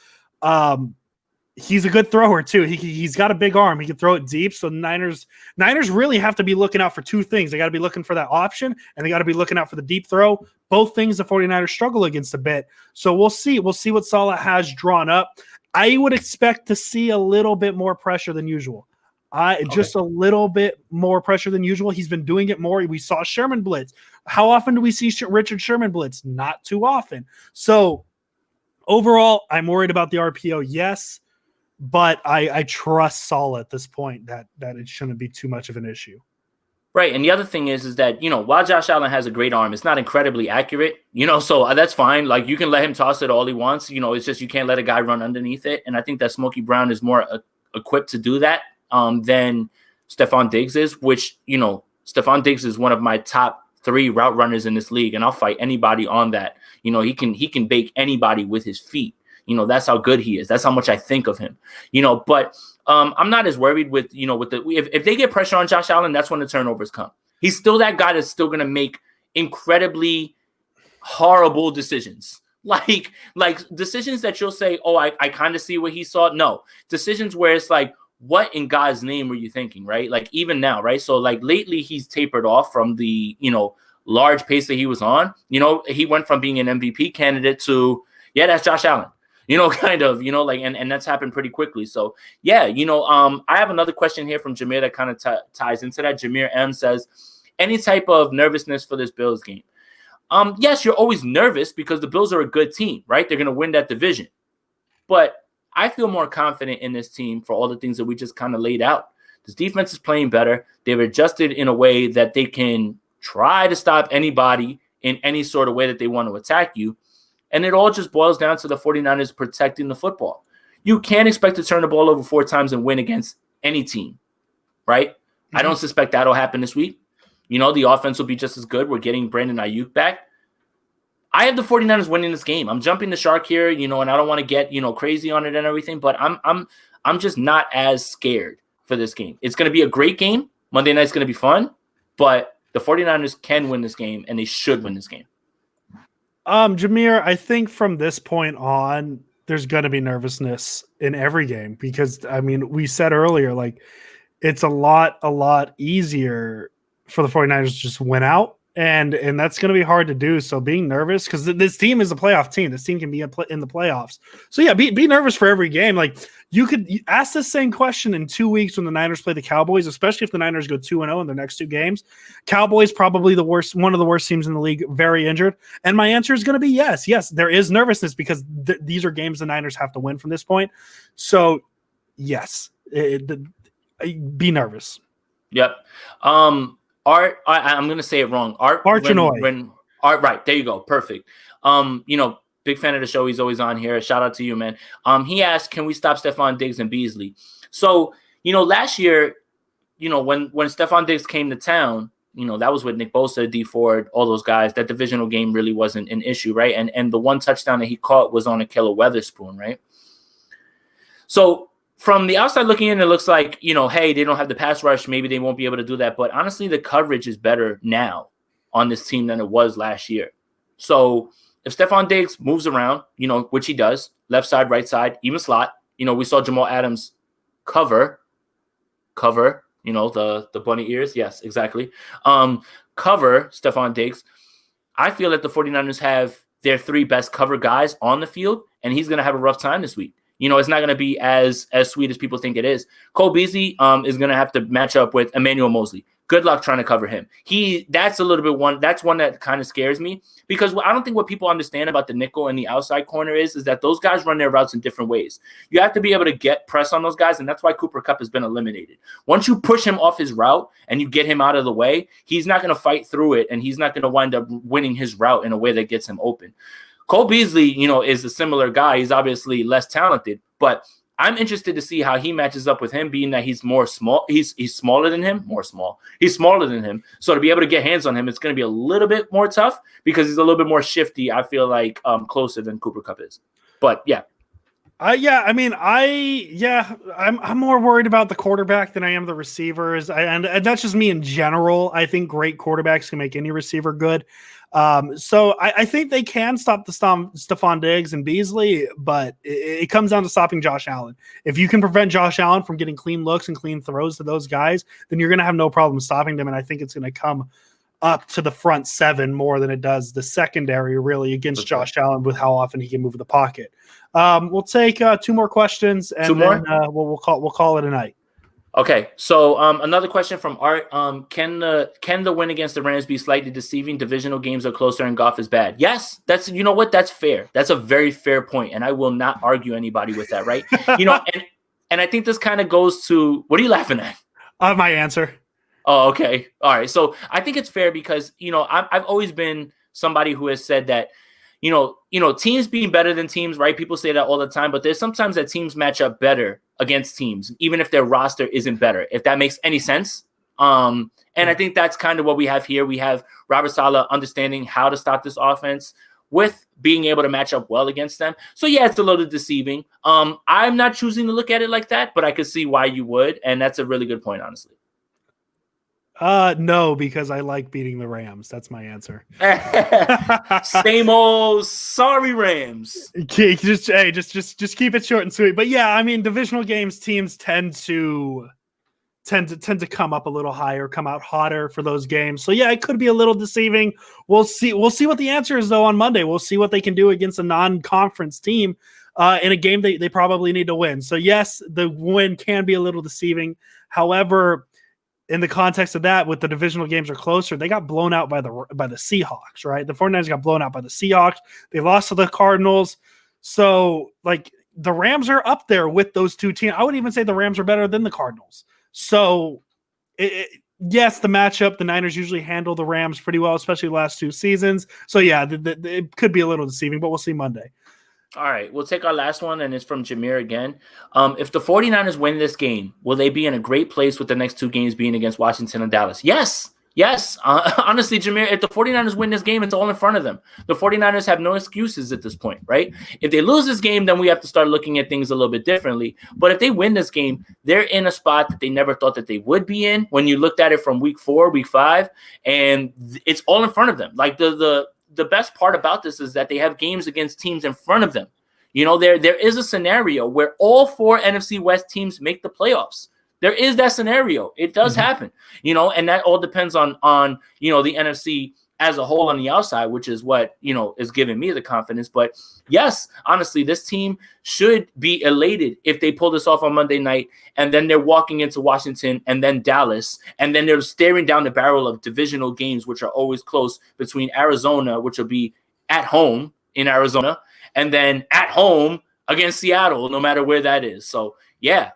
He's a good thrower too. He's got a big arm. He can throw it deep. So Niners really have to be looking out for two things. They got to be looking for that option, and they got to be looking out for the deep throw. Both things the 49ers struggle against a bit. So we'll see. We'll see what Saleh has drawn up. I would expect to see a little bit more pressure than usual. Just a little bit more pressure than usual. He's been doing it more. We saw Sherman blitz. How often do we see Richard Sherman blitz? Not too often. So overall, I'm worried about the RPO. Yes. But I trust Saleh at this point that it shouldn't be too much of an issue. Right. And the other thing is that, while Josh Allen has a great arm, it's not incredibly accurate, so that's fine. Like you can let him toss it all he wants. It's just you can't let a guy run underneath it. And I think that Smokey Brown is more equipped to do that than Stephon Diggs is, which, Stephon Diggs is one of my top 3 route runners in this league. And I'll fight anybody on that. He can bake anybody with his feet. That's how good he is. That's how much I think of him. But I'm not as worried with if they get pressure on Josh Allen, that's when the turnovers come. He's still that guy that's still going to make incredibly horrible decisions. Like decisions that you'll say, oh, I kind of see what he saw. No, decisions where it's like, what in God's name were you thinking, right? Like even now, right? So like lately he's tapered off from the, large pace that he was on, he went from being an MVP candidate to, yeah, that's Josh Allen, kind of, like, and that's happened pretty quickly. So, yeah, I have another question here from Jameer that kind of ties into that. Jameer M says, any type of nervousness for this Bills game? Yes, you're always nervous because the Bills are a good team, right? They're going to win that division. But I feel more confident in this team for all the things that we just kind of laid out. This defense is playing better. They've adjusted in a way that they can try to stop anybody in any sort of way that they want to attack you. And it all just boils down to the 49ers protecting the football. You can't expect to turn the ball over 4 times and win against any team, right? Mm-hmm. I don't suspect that'll happen this week. The offense will be just as good. We're getting Brandon Ayuk back. I have the 49ers winning this game. I'm jumping the shark here, and I don't want to get, crazy on it and everything, but I'm just not as scared for this game. It's going to be a great game. Monday night's going to be fun, but the 49ers can win this game, and they should win this game. Jameer, I think from this point on, there's going to be nervousness in every game because, we said earlier, like, it's a lot easier for the 49ers to just win out, and that's going to be hard to do. So being nervous, because this team is a playoff team. This team can be in the playoffs. So, yeah, be nervous for every game. Like, you could ask the same question in 2 weeks when the Niners play the Cowboys, especially if the Niners go 2-0 in their next 2 games. Cowboys probably one of the worst teams in the league, very injured. And my answer is going to be yes. Yes, there is nervousness because these are games the Niners have to win from this point. So, yes, be nervous. Yep. I'm going to say it wrong. Art right. There you go. Perfect. Big fan of the show. He's always on here. Shout out to you, man. He asked, can we stop Stephon Diggs and Beasley? So, last year, when Stephon Diggs came to town, that was with Nick Bosa, D Ford, all those guys. That divisional game really wasn't an issue, right? And the one touchdown that he caught was on Ahkello Witherspoon, right? So from the outside looking in, it looks like, hey, they don't have the pass rush. Maybe they won't be able to do that. But honestly, the coverage is better now on this team than it was last year. So if Stephon Diggs moves around, which he does, left side, right side, even slot, we saw Jamal Adams cover, the bunny ears. Yes, exactly. Cover Stephon Diggs. I feel that the 49ers have their 3 best cover guys on the field, and he's going to have a rough time this week. It's not going to be as sweet as people think it is. Cole Beasley is going to have to match up with Emmanuel Mosley. Good luck trying to cover him. That's one that kind of scares me because I don't think what people understand about the nickel and the outside corner is that those guys run their routes in different ways. You have to be able to get press on those guys, and that's why Cooper Kupp has been eliminated. Once you push him off his route and you get him out of the way, he's not going to fight through it, and he's not going to wind up winning his route in a way that gets him open. Cole Beasley, is a similar guy. He's obviously less talented, but I'm interested to see how he matches up with him, being that he's more small. He's smaller than him, He's smaller than him. So to be able to get hands on him, it's going to be a little bit more tough because he's a little bit more shifty. I feel like closer than Cooper Kupp is. But yeah. I'm more worried about the quarterback than I am the receivers. And that's just me in general. I think great quarterbacks can make any receiver good. So I think they can stop Stephon Diggs and Beasley, but it comes down to stopping Josh Allen. If you can prevent Josh Allen from getting clean looks and clean throws to those guys, then you're going to have no problem stopping them. And I think it's going to come up to the front 7 more than it does the secondary really against Josh Allen with how often he can move the pocket. We'll take 2 more questions and then we'll call it a night. Okay, so another question from Art. Can the win against the Rams be slightly deceiving? Divisional games are closer and golf is bad. Yes, that's that's fair. That's a very fair point, and I will not argue anybody with that, right? and I think this kind of goes to, what are you laughing at? My answer. Oh, okay. All right. So I think it's fair because, I've always been somebody who has said that, teams being better than teams, right? People say that all the time, but there's sometimes that teams match up better against teams, even if their roster isn't better, if that makes any sense. And I think that's kind of what we have here. We have Robert Saleh understanding how to stop this offense with being able to match up well against them. So yeah, it's a little deceiving. I'm not choosing to look at it like that, but I could see why you would. And that's a really good point, honestly. No, because I like beating the Rams. That's my answer. Same old sorry Rams. Just keep it short and sweet. But yeah, divisional games, teams tend to tend to come up a little higher, come out hotter for those games. So yeah, it could be a little deceiving. We'll see what the answer is though on Monday. We'll see what they can do against a non-conference team in a game they probably need to win. So yes, the win can be a little deceiving. However, in the context of that, with the divisional games are closer, they got blown out by the Seahawks, right? The 49ers got blown out by the Seahawks. They lost to the Cardinals. So like the Rams are up there with those two teams. I would even say the Rams are better than the Cardinals. So, yes, the matchup, the Niners usually handle the Rams pretty well, especially the last two seasons. So, yeah, it could be a little deceiving, but we'll see Monday. All right, we'll take our last one, and it's from Jameer again. If the 49ers win this game, will they be in a great place with the next two games being against Washington and Dallas? Yes. Honestly, Jameer, if the 49ers win this game, it's all in front of them. The 49ers have no excuses at this point, right? If they lose this game, then we have to start looking at things a little bit differently. But if they win this game, they're in a spot that they never thought that they would be in when you looked at it from week 4, week 5, and it's all in front of them. Like the best part about this is that they have games against teams in front of them. You know, there is a scenario where all 4 NFC West teams make the playoffs. There is that scenario. It does happen, you know, and that all depends on, you know, the NFC as a whole on the outside, which is what, you know, is giving me the confidence. But yes, honestly, this team should be elated if they pull this off on Monday night, and then they're walking into Washington and then Dallas, and then they're staring down the barrel of divisional games, which are always close, between Arizona, which will be at home in Arizona, and then at home against Seattle, no matter where that is. So, yeah,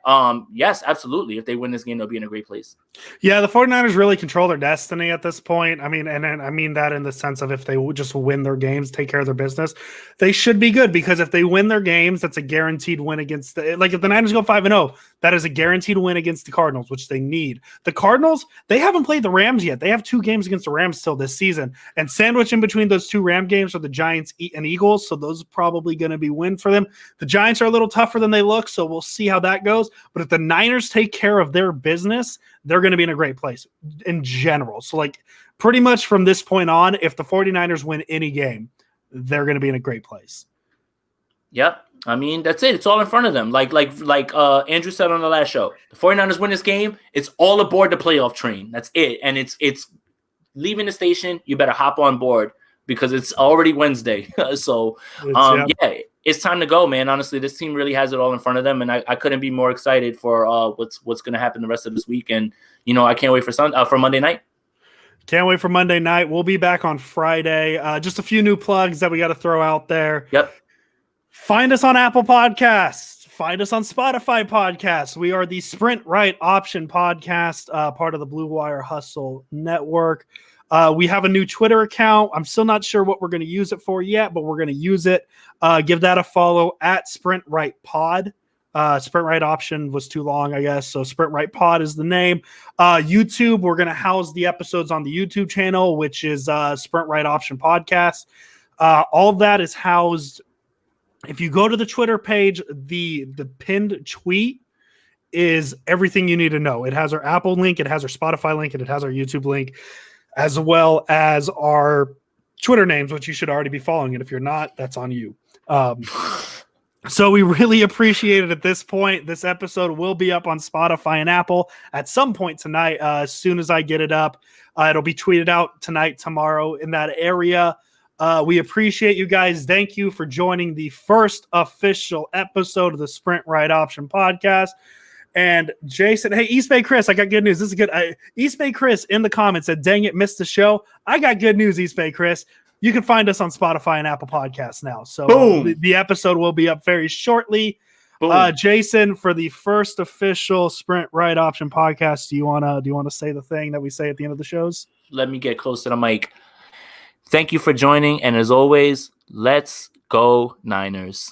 yes, absolutely. If they win this game, they'll be in a great place. Yeah, the 49ers really control their destiny at this point. I mean, and I mean that in the sense of if they just win their games, take care of their business, they should be good, because if they win their games, that's a guaranteed win against like if the Niners go 5-0, that is a guaranteed win against the Cardinals, which they need. The Cardinals, they haven't played the Rams yet. They have 2 games against the Rams still this season, and sandwiched in between those 2 Ram games are the Giants and Eagles, so those are probably going to be win for them. The Giants are a little tougher than they look, so we'll see how that goes. But if the Niners take care of their business, they're going to be in a great place in general. So like pretty much from this point on, if the 49ers win any game, they're going to be in a great place. Yep. I mean, that's it. It's all in front of them. Like Andrew said on the last show, the 49ers win this game, it's all aboard the playoff train. That's it. And it's leaving the station. You better hop on board because it's already Wednesday. So, yeah, it's time to go, man. Honestly, this team really has it all in front of them, and I couldn't be more excited for what's going to happen the rest of this week. And you know, I can't wait for Monday night. Can't wait for Monday night. We'll be back on Friday. Just a few new plugs that we got to throw out there. Yep. Find us on Apple Podcasts. Find us on Spotify Podcasts. We are the Sprint Right Option Podcast, part of the Blue Wire Hustle Network. We have a new Twitter account. I'm still not sure what we're going to use it for yet, but we're going to use it. Give that a follow at Sprint Right Pod. Sprint Right Option was too long, I guess. So Sprint Right Pod is the name. YouTube, we're going to house the episodes on the YouTube channel, which is Sprint Right Option Podcast. All of that is housed. If you go to the Twitter page, the pinned tweet is everything you need to know. It has our Apple link, it has our Spotify link, and it has our YouTube link, as well as our Twitter names, which you should already be following. And if you're not, that's on you. So we really appreciate it at this point. This episode will be up on Spotify and Apple at some point tonight. As soon as I get it up, it'll be tweeted out tonight, tomorrow, in that area. We appreciate you guys. Thank you for joining the first official episode of the Sprint Right Option Podcast. And Jason, hey, East Bay Chris, I got good news. This is good. East Bay Chris in the comments said, dang it, missed the show. I got good news, East Bay Chris. You can find us on Spotify and Apple Podcasts now. So the episode will be up very shortly. Jason, for the first official Sprint Right Option Podcast, do you wanna say the thing that we say at the end of the shows? Let me get close to the mic. Thank you for joining, and as always, let's go Niners.